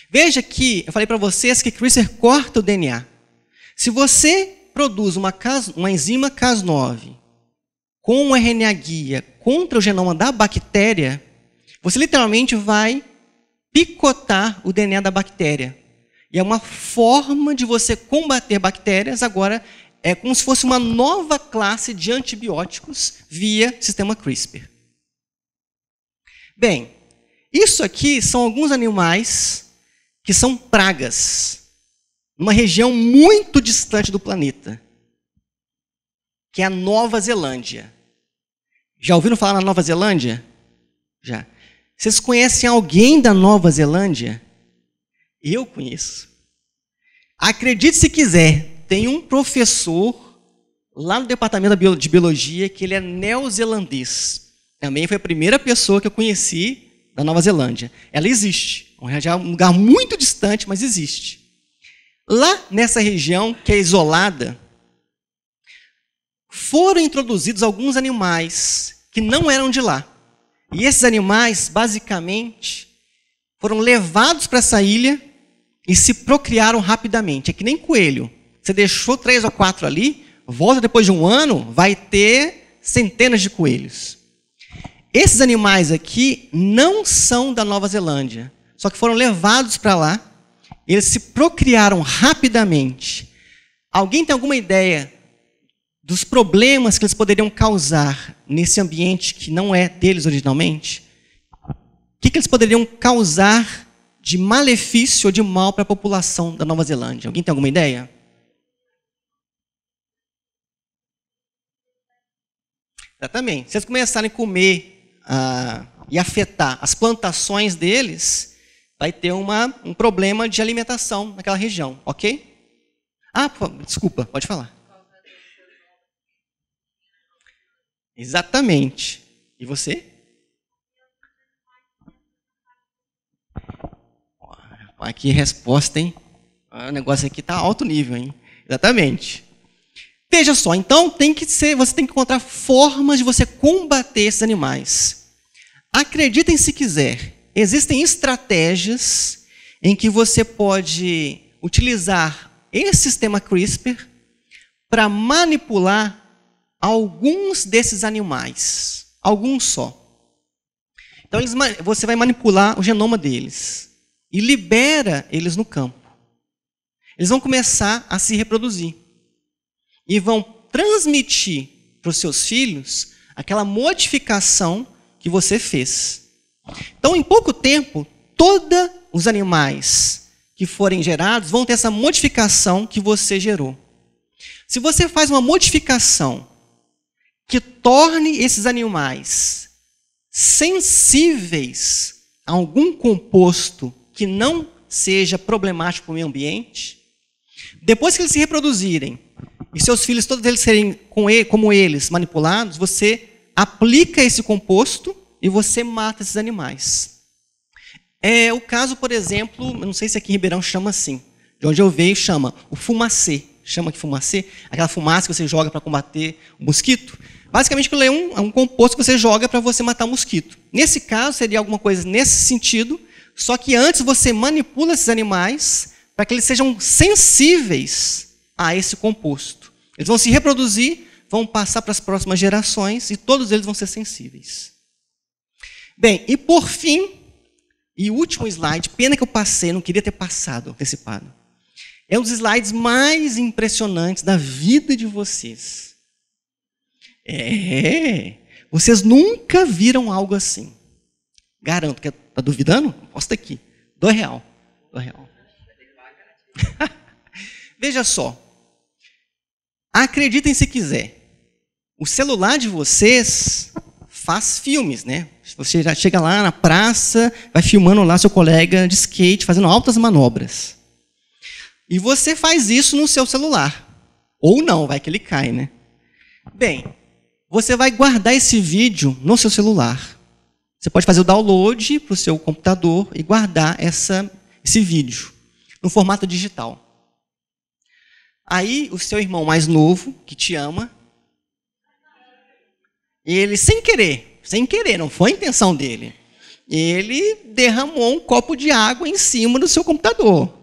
Veja que, eu falei para vocês que CRISPR corta o DNA. Se você produz uma enzima Cas9 com um RNA guia contra o genoma da bactéria, você literalmente vai picotar o DNA da bactéria. E é uma forma de você combater bactérias, agora é como se fosse uma nova classe de antibióticos via sistema CRISPR. Bem, isso aqui são alguns animais que são pragas, numa região muito distante do planeta, que é a Nova Zelândia. Já ouviram falar na Nova Zelândia? Já. Vocês conhecem alguém da Nova Zelândia? Eu conheço. Acredite se quiser, tem um professor lá no departamento de biologia que ele é neozelandês. Também foi a primeira pessoa que eu conheci da Nova Zelândia. Ela existe. É um lugar muito distante, mas existe. Lá nessa região, que é isolada, foram introduzidos alguns animais que não eram de lá. E esses animais, basicamente, foram levados para essa ilha e se procriaram rapidamente. É que nem coelho. Você deixou 3 ou 4 ali, volta depois de um ano, vai ter centenas de coelhos. Esses animais aqui não são da Nova Zelândia, só que foram levados para lá. Eles se procriaram rapidamente. Alguém tem alguma ideia dos problemas que eles poderiam causar nesse ambiente que não é deles originalmente? O que eles poderiam causar de malefício ou de mal para a população da Nova Zelândia? Alguém tem alguma ideia? Exatamente. Se eles começarem a comer e afetar as plantações deles, vai ter um problema de alimentação naquela região, ok? Desculpa, pode falar. Exatamente. E você? Aqui resposta, hein? O negócio aqui está alto nível, hein? Exatamente. Veja só, então você tem que encontrar formas de você combater esses animais. Acreditem se quiser, existem estratégias em que você pode utilizar esse sistema CRISPR para manipular alguns desses animais, alguns só. Então você vai manipular o genoma deles e libera eles no campo. Eles vão começar a se reproduzir e vão transmitir para os seus filhos aquela modificação que você fez. Então, em pouco tempo, todos os animais que forem gerados vão ter essa modificação que você gerou. Se você faz uma modificação que torne esses animais sensíveis a algum composto que não seja problemático para o meio ambiente, depois que eles se reproduzirem e seus filhos, todos eles serem como eles, manipulados, você aplica esse composto e você mata esses animais. É o caso, por exemplo, eu não sei se aqui em Ribeirão chama assim, de onde eu veio chama o fumacê. Chama de fumacê, aquela fumaça que você joga para combater o mosquito. Basicamente, aquilo é um composto que você joga para você matar o mosquito. Nesse caso, seria alguma coisa nesse sentido, só que antes você manipula esses animais para que eles sejam sensíveis a esse composto. Eles vão se reproduzir, vão passar para as próximas gerações e todos eles vão ser sensíveis. Bem, e por fim, e o último slide, pena que eu passei, não queria ter passado, antecipado. É um dos slides mais impressionantes da vida de vocês. Vocês nunca viram algo assim. Garanto que está duvidando? Posta aqui. R$2. Veja só. Acreditem se quiser. O celular de vocês faz filmes, né? Você já chega lá na praça, vai filmando lá seu colega de skate, fazendo altas manobras. E você faz isso no seu celular. Ou não, vai que ele cai, né? Bem, você vai guardar esse vídeo no seu celular. Você pode fazer o download para o seu computador e guardar esse vídeo no formato digital. Aí, o seu irmão mais novo, que te ama, ele, sem querer, não foi a intenção dele, ele derramou um copo de água em cima do seu computador.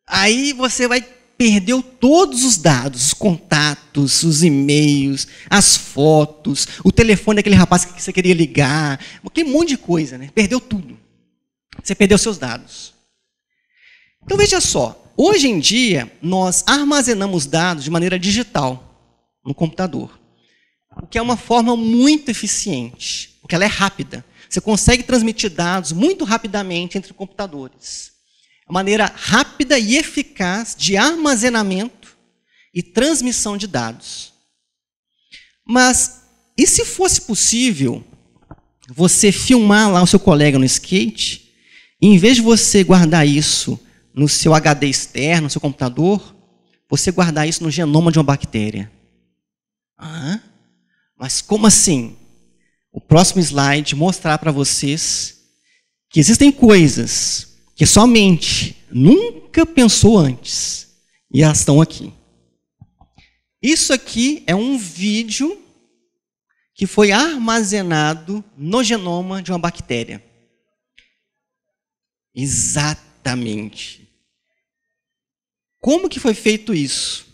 Aí você vai perder todos os dados, os contatos, os e-mails, as fotos, o telefone daquele rapaz que você queria ligar, aquele monte de coisa, né? Perdeu tudo. Você perdeu seus dados. Então veja só, hoje em dia nós armazenamos dados de maneira digital no computador, o que é uma forma muito eficiente, porque ela é rápida. Você consegue transmitir dados muito rapidamente entre computadores. Maneira rápida e eficaz de armazenamento e transmissão de dados. Mas, e se fosse possível você filmar lá o seu colega no skate, e em vez de você guardar isso no seu HD externo, no seu computador, você guardar isso no genoma de uma bactéria? Mas como assim? O próximo slide mostrar para vocês que existem coisas que sua mente nunca pensou antes, e elas estão aqui. Isso aqui é um vídeo que foi armazenado no genoma de uma bactéria. Exatamente. Como que foi feito isso?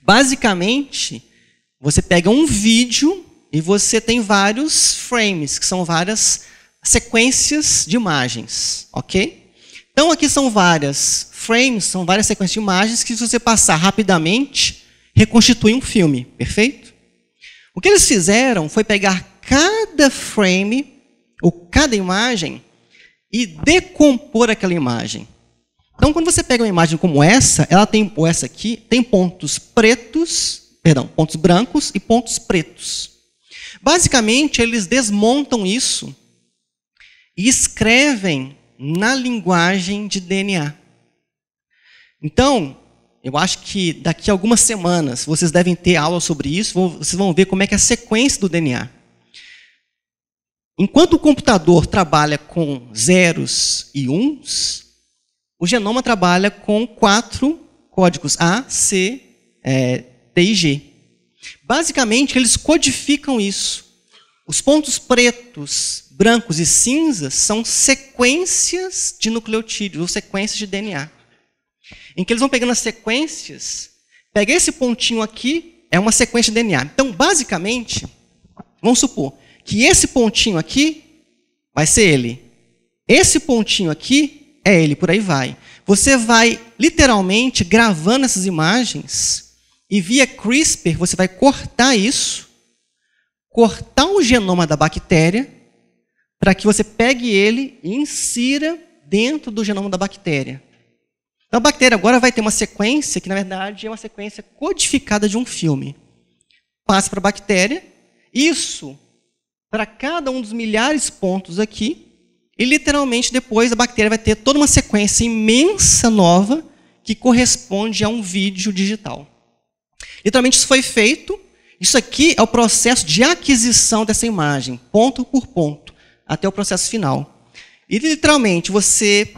Basicamente, você pega um vídeo e você tem vários frames, que são várias sequências de imagens, ok? Então, aqui são várias frames, são várias sequências de imagens que, se você passar rapidamente, reconstitui um filme, perfeito? O que eles fizeram foi pegar cada frame, ou cada imagem, e decompor aquela imagem. Então, quando você pega uma imagem como essa, ela tem, ou essa aqui, tem pontos brancos e pontos pretos. Basicamente, eles desmontam isso e escrevem na linguagem de DNA. Então, eu acho que daqui a algumas semanas vocês devem ter aula sobre isso, vocês vão ver como é que é a sequência do DNA. Enquanto o computador trabalha com zeros e uns, o genoma trabalha com 4 códigos A, C, T e G. Basicamente, eles codificam isso. Os pontos pretos, brancos e cinzas são sequências de nucleotídeos, ou sequências de DNA. Em que eles vão pegando as sequências, pega esse pontinho aqui, é uma sequência de DNA. Então, basicamente, vamos supor que esse pontinho aqui vai ser ele. Esse pontinho aqui é ele, por aí vai. Você vai, literalmente, gravando essas imagens e, via CRISPR, você vai cortar isso, cortar o genoma da bactéria, para que você pegue ele e insira dentro do genoma da bactéria. Então, a bactéria agora vai ter uma sequência que, na verdade, é uma sequência codificada de um filme. Passa para a bactéria, isso para cada um dos milhares de pontos aqui, e literalmente depois a bactéria vai ter toda uma sequência imensa nova que corresponde a um vídeo digital. Literalmente isso foi feito, isso aqui é o processo de aquisição dessa imagem, ponto por ponto, até o processo final. E literalmente você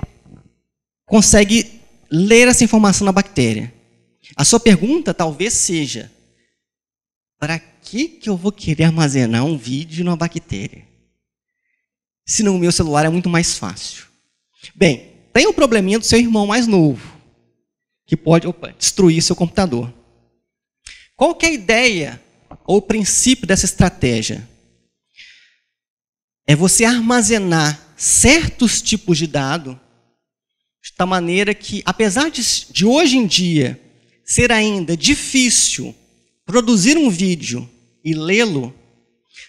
consegue ler essa informação na bactéria. A sua pergunta talvez seja: para que eu vou querer armazenar um vídeo numa bactéria? Se no meu celular é muito mais fácil. Bem, tem um probleminha do seu irmão mais novo, que pode destruir seu computador. Qual que é a ideia ou o princípio dessa estratégia? É você armazenar certos tipos de dado de tal maneira que, apesar de hoje em dia ser ainda difícil produzir um vídeo e lê-lo,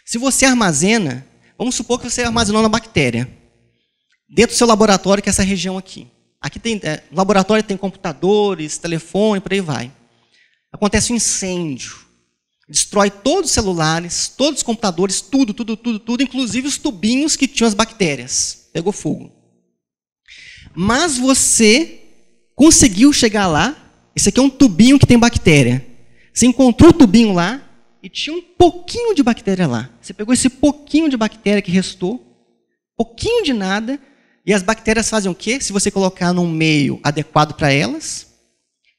se você armazena, vamos supor que você armazenou na bactéria, dentro do seu laboratório, que é essa região aqui. Aqui tem, no laboratório tem computadores, telefone, por aí vai. Acontece um incêndio, destrói todos os celulares, todos os computadores, tudo, inclusive os tubinhos que tinham as bactérias. Pegou fogo. Mas você conseguiu chegar lá, esse aqui é um tubinho que tem bactéria. Você encontrou o tubinho lá e tinha um pouquinho de bactéria lá. Você pegou esse pouquinho de bactéria que restou, pouquinho de nada, e as bactérias fazem o quê? Se você colocar num meio adequado para elas,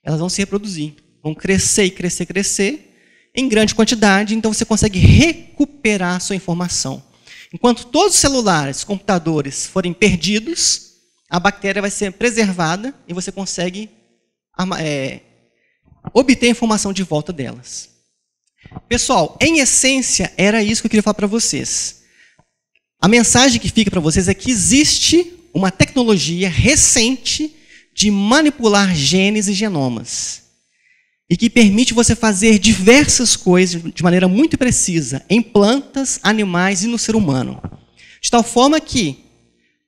elas vão se reproduzir. Vão crescer e crescer, crescer, em grande quantidade, então você consegue recuperar a sua informação. Enquanto todos os celulares, computadores forem perdidos, a bactéria vai ser preservada e você consegue obter a informação de volta delas. Pessoal, em essência, era isso que eu queria falar para vocês. A mensagem que fica para vocês é que existe uma tecnologia recente de manipular genes e genomas, e que permite você fazer diversas coisas de maneira muito precisa em plantas, animais e no ser humano. De tal forma que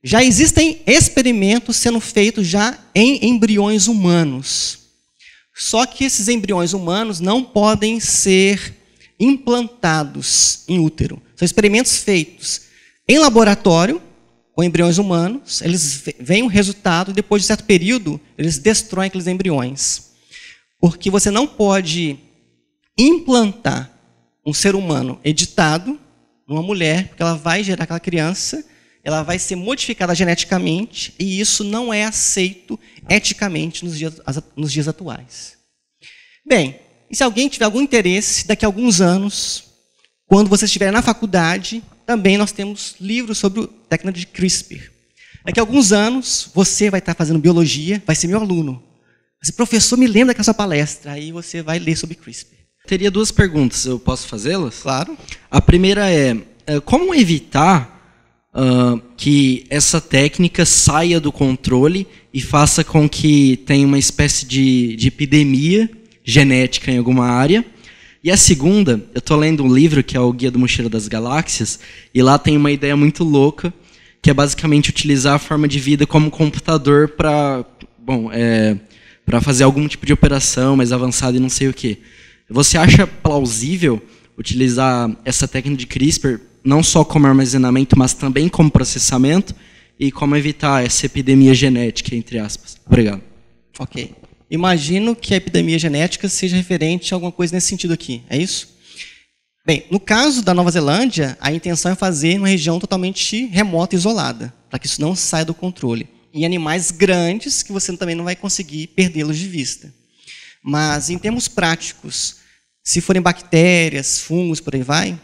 já existem experimentos sendo feitos já em embriões humanos. Só que esses embriões humanos não podem ser implantados em útero. São experimentos feitos em laboratório, com embriões humanos, eles veem um resultado e depois de certo período, eles destroem aqueles embriões. Porque você não pode implantar um ser humano editado numa mulher, porque ela vai gerar aquela criança, ela vai ser modificada geneticamente, e isso não é aceito eticamente nos dias atuais. Bem, e se alguém tiver algum interesse, daqui a alguns anos, quando você estiver na faculdade, também nós temos livros sobre a técnica de CRISPR. Daqui a alguns anos, você vai estar fazendo biologia, vai ser meu aluno. Assim, professor, me lembra daquela sua palestra. Aí você vai ler sobre CRISPR. Teria duas perguntas, eu posso fazê-las? Claro. A primeira é, como evitar que essa técnica saia do controle e faça com que tenha uma espécie de epidemia genética em alguma área? E a segunda, eu estou lendo um livro que é o Guia do Mochileiro das Galáxias, e lá tem uma ideia muito louca, que é basicamente utilizar a forma de vida como computador para fazer algum tipo de operação mais avançada e não sei o quê. Você acha plausível utilizar essa técnica de CRISPR não só como armazenamento, mas também como processamento, e como evitar essa epidemia genética, entre aspas? Obrigado. Ok. Imagino que a epidemia genética seja referente a alguma coisa nesse sentido aqui, é isso? Bem, no caso da Nova Zelândia, a intenção é fazer em uma região totalmente remota e isolada, para que isso não saia do controle. Em animais grandes, que você também não vai conseguir perdê-los de vista. Mas, em termos práticos, se forem bactérias, fungos, por aí vai,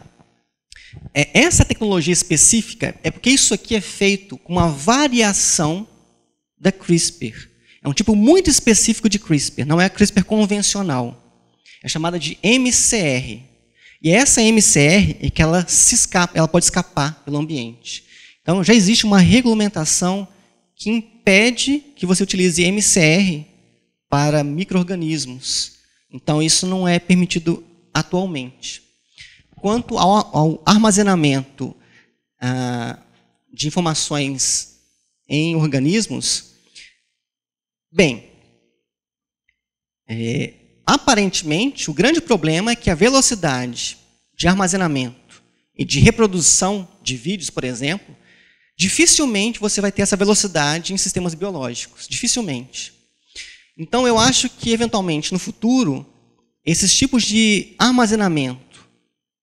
essa tecnologia específica é porque isso aqui é feito com uma variação da CRISPR. É um tipo muito específico de CRISPR, não é a CRISPR convencional. É chamada de MCR. E essa MCR é que ela pode escapar pelo ambiente. Então, já existe uma regulamentação que impede que você utilize MCR para micro-organismos. Então, isso não é permitido atualmente. Quanto ao armazenamento de informações em organismos, bem, aparentemente, o grande problema é que a velocidade de armazenamento e de reprodução de vídeos, por exemplo, dificilmente você vai ter essa velocidade em sistemas biológicos. Dificilmente. Então, eu acho que, eventualmente, no futuro, esses tipos de armazenamento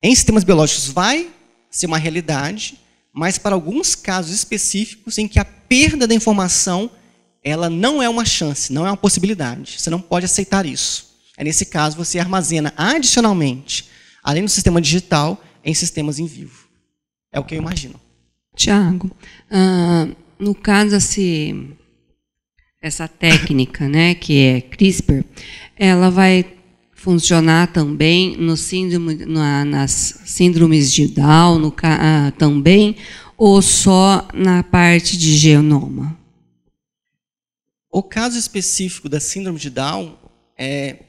em sistemas biológicos vai ser uma realidade, mas para alguns casos específicos em que a perda da informação ela não é uma chance, não é uma possibilidade. Você não pode aceitar isso. Nesse caso, você armazena adicionalmente, além do sistema digital, em sistemas em vivo. É o que eu imagino. Tiago, no caso, essa técnica, né, que é CRISPR, ela vai funcionar também nas síndromes de Down também, ou só na parte de genoma? O caso específico da síndrome de Down é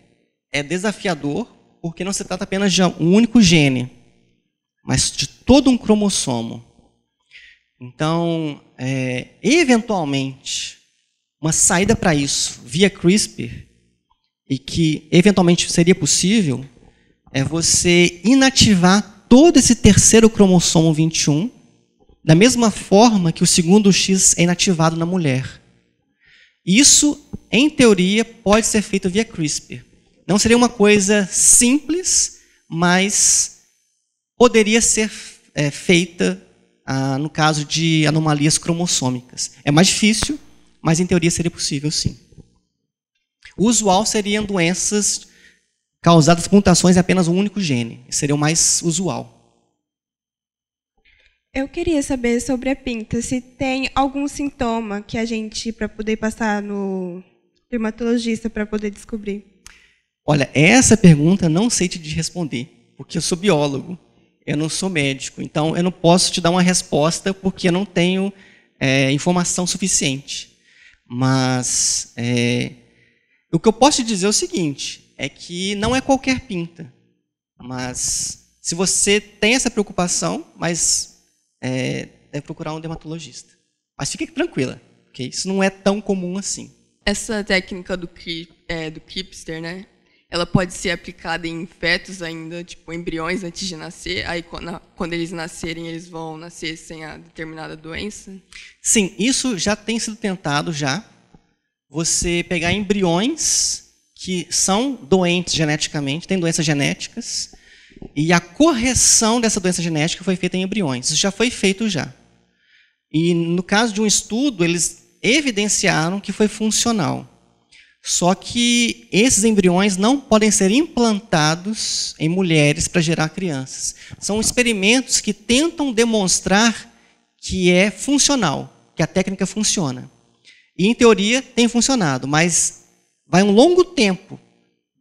desafiador, porque não se trata apenas de um único gene, mas de todo um cromossomo. Então, eventualmente, uma saída para isso via CRISPR, e que eventualmente seria possível, é você inativar todo esse terceiro cromossomo 21, da mesma forma que o segundo X é inativado na mulher. Isso, em teoria, pode ser feito via CRISPR. Não seria uma coisa simples, mas poderia ser feita no caso de anomalias cromossômicas. É mais difícil, mas em teoria seria possível, sim. O usual seriam doenças causadas por mutações em apenas um único gene. Seria o mais usual. Eu queria saber sobre a pinta, se tem algum sintoma que a gente, para poder passar no dermatologista, para poder descobrir. Olha, essa pergunta eu não sei te responder, porque eu sou biólogo, eu não sou médico, então eu não posso te dar uma resposta porque eu não tenho informação suficiente. Mas o que eu posso te dizer é o seguinte, é que não é qualquer pinta, mas se você tem essa preocupação, deve procurar um dermatologista. Mas fique tranquila, okay? Isso não é tão comum assim. Essa técnica do CRISPR, né? Ela pode ser aplicada em fetos ainda, tipo embriões antes de nascer, aí quando eles nascerem, eles vão nascer sem a determinada doença? Sim, isso já tem sido tentado já. Você pegar embriões que são doentes geneticamente, têm doenças genéticas, e a correção dessa doença genética foi feita em embriões. Isso já foi feito já. E no caso de um estudo, eles evidenciaram que foi funcional. Só que esses embriões não podem ser implantados em mulheres para gerar crianças. São experimentos que tentam demonstrar que é funcional, que a técnica funciona. E, em teoria, tem funcionado, mas vai um longo tempo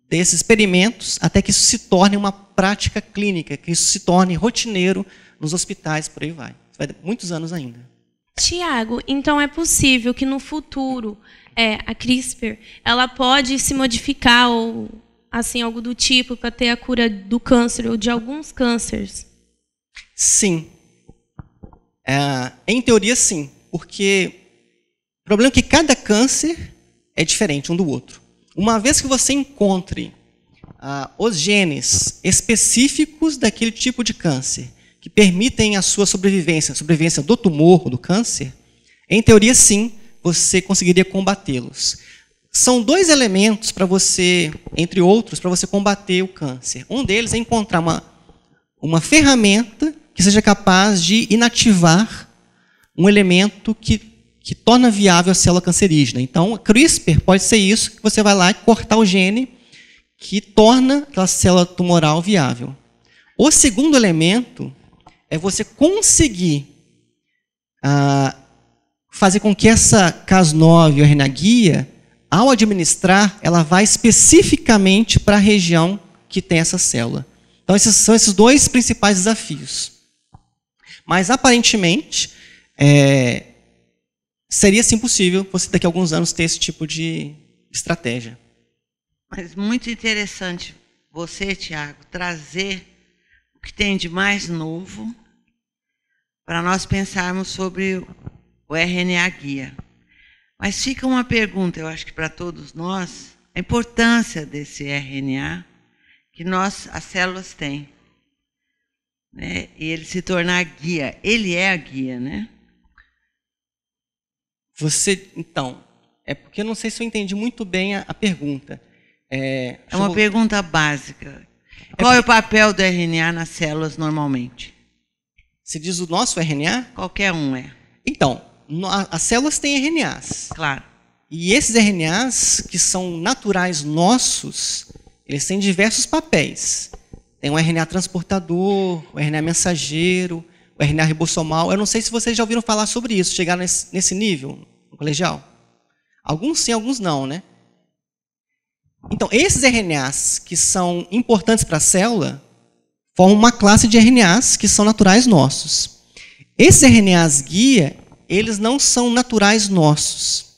desses experimentos até que isso se torne uma prática clínica, que isso se torne rotineiro nos hospitais, por aí vai. Vai ter muitos anos ainda. Tiago, então é possível que no futuro a CRISPR ela pode se modificar ou assim algo do tipo para ter a cura do câncer ou de alguns cânceres? Sim. Em teoria, sim. Porque o problema é que cada câncer é diferente um do outro. Uma vez que você encontre os genes específicos daquele tipo de câncer, que permitem a sua sobrevivência, a sobrevivência do tumor ou do câncer, em teoria, sim, você conseguiria combatê-los. São 2 elementos para você, entre outros, para você combater o câncer. Um deles é encontrar uma ferramenta que seja capaz de inativar um elemento que torna viável a célula cancerígena. Então, a CRISPR pode ser isso, que você vai lá e cortar o gene que torna aquela célula tumoral viável. O segundo elemento é você conseguir fazer com que essa Cas9 ou RNA guia, ao administrar, ela vá especificamente para a região que tem essa célula. Então, esses são esses 2 principais desafios. Mas, aparentemente, seria sim possível você daqui a alguns anos ter esse tipo de estratégia. Mas muito interessante você, Tiago, trazer o que tem de mais novo para nós pensarmos sobre o RNA guia. Mas fica uma pergunta, eu acho que para todos nós, a importância desse RNA que as células têm, né? E ele se tornar guia. Ele é a guia, né? Então, é porque eu não sei se eu entendi muito bem a pergunta. É uma pergunta básica. Qual é o papel do RNA nas células normalmente? Você diz o nosso RNA? Qualquer um é. Então, as células têm RNAs. Claro. E esses RNAs, que são naturais nossos, eles têm diversos papéis. Tem o RNA transportador, o RNA mensageiro, o RNA ribossomal. Eu não sei se vocês já ouviram falar sobre isso, chegaram nesse nível no colegial. Alguns sim, alguns não, né? Então, esses RNAs que são importantes para a célula formam uma classe de RNAs que são naturais nossos. Esses RNAs guia, eles não são naturais nossos.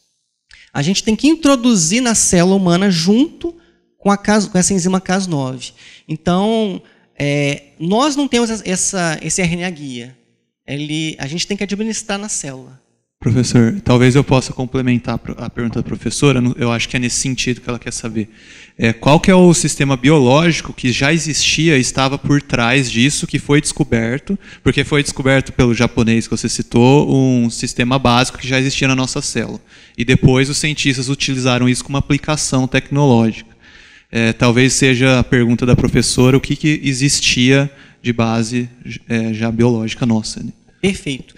A gente tem que introduzir na célula humana junto com essa enzima Cas9. Então, nós não temos esse RNA guia. A gente tem que administrar na célula. Professor, talvez eu possa complementar a pergunta da professora. Eu acho que é nesse sentido que ela quer saber. Qual que é o sistema biológico que já existia e estava por trás disso, que foi descoberto, porque foi descoberto pelo japonês que você citou, um sistema básico que já existia na nossa célula. E depois os cientistas utilizaram isso como aplicação tecnológica. Talvez seja a pergunta da professora, o que existia de base já biológica nossa, né? Perfeito.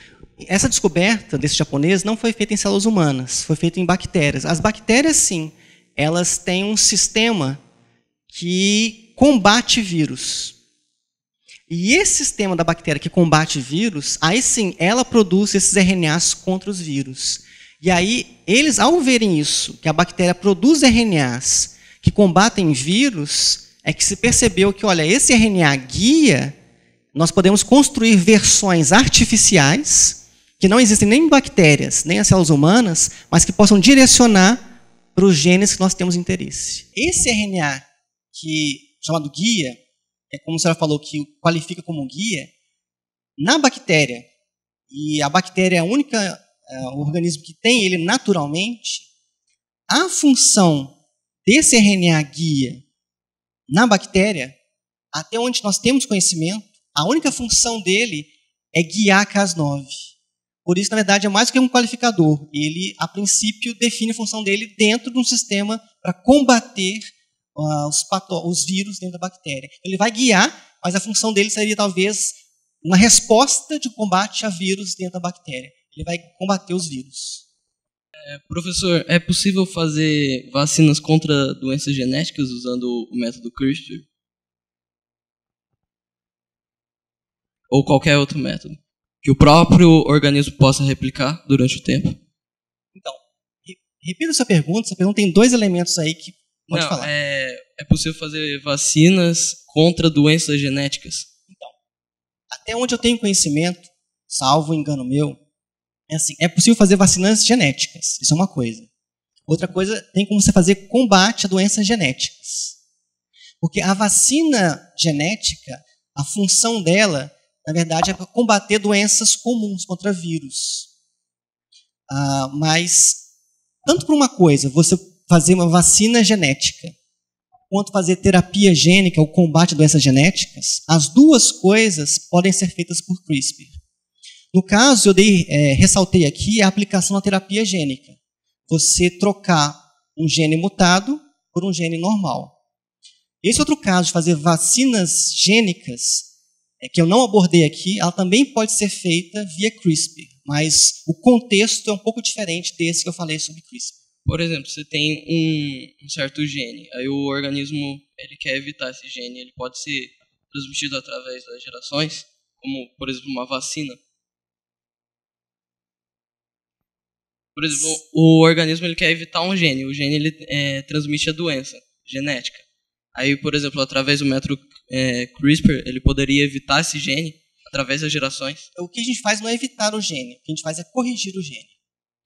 Essa descoberta desse japonês não foi feita em células humanas, foi feita em bactérias. As bactérias, sim, elas têm um sistema que combate vírus. E esse sistema da bactéria que combate vírus, aí sim, ela produz esses RNAs contra os vírus. E aí, eles, ao verem isso, que a bactéria produz RNAs que combatem vírus, é que se percebeu que, olha, esse RNA guia, nós podemos construir versões artificiais que não existem nem em bactérias, nem em células humanas, mas que possam direcionar para os genes que nós temos interesse. Esse RNA, chamado guia, como a senhora falou, que qualifica como guia, na bactéria, e a bactéria é a única organismo que tem ele naturalmente, a função desse RNA guia na bactéria, até onde nós temos conhecimento, a única função dele é guiar a Cas9. Por isso, na verdade, é mais do que um qualificador. Ele, a princípio, define a função dele dentro de um sistema para combater os vírus dentro da bactéria. Ele vai guiar, mas a função dele seria, talvez, uma resposta de combate a vírus dentro da bactéria. Ele vai combater os vírus. Professor, é possível fazer vacinas contra doenças genéticas usando o método CRISPR? Ou qualquer outro método? Que o próprio organismo possa replicar durante o tempo? Então, Repita a sua pergunta tem 2 elementos aí que pode falar. É possível fazer vacinas contra doenças genéticas? Então, até onde eu tenho conhecimento, salvo engano meu, é possível fazer vacinas genéticas, isso é uma coisa. Outra coisa, tem como você fazer combate a doenças genéticas. Porque a vacina genética, a função dela, na verdade, é para combater doenças comuns contra vírus. Mas, tanto para uma coisa, você fazer uma vacina genética, quanto fazer terapia gênica, o combate a doenças genéticas, as 2 coisas podem ser feitas por CRISPR. No caso, eu ressaltei aqui a aplicação na terapia gênica. Você trocar um gene mutado por um gene normal. Esse outro caso de fazer vacinas gênicas, que eu não abordei aqui, ela também pode ser feita via CRISPR, mas o contexto é um pouco diferente desse que eu falei sobre CRISPR. Por exemplo, você tem um certo gene, aí o organismo ele quer evitar esse gene, ele pode ser transmitido através das gerações, como, por exemplo, uma vacina. Por exemplo, o organismo ele quer evitar um gene, o gene ele transmite a doença genética. Aí, por exemplo, através do método CRISPR, ele poderia evitar esse gene através das gerações. O que a gente faz não é evitar o gene, o que a gente faz é corrigir o gene.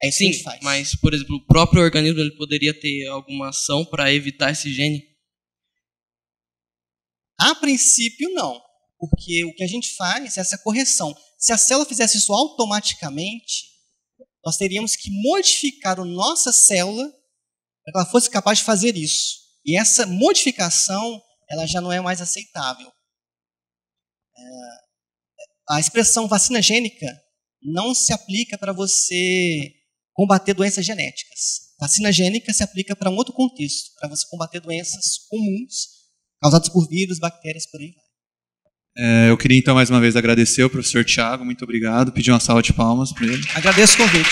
É isso que a gente faz. Mas, por exemplo, o próprio organismo ele poderia ter alguma ação para evitar esse gene? A princípio, não. Porque o que a gente faz é essa correção. Se a célula fizesse isso automaticamente, nós teríamos que modificar a nossa célula para que ela fosse capaz de fazer isso. E essa modificação ela já não é mais aceitável. A expressão vacina gênica não se aplica para você combater doenças genéticas. Vacina gênica se aplica para um outro contexto, para você combater doenças comuns causadas por vírus, bactérias, por aí vai. Eu queria então mais uma vez agradecer ao professor Thiago, muito obrigado, pedir uma salva de palmas para ele. Agradeço o convite.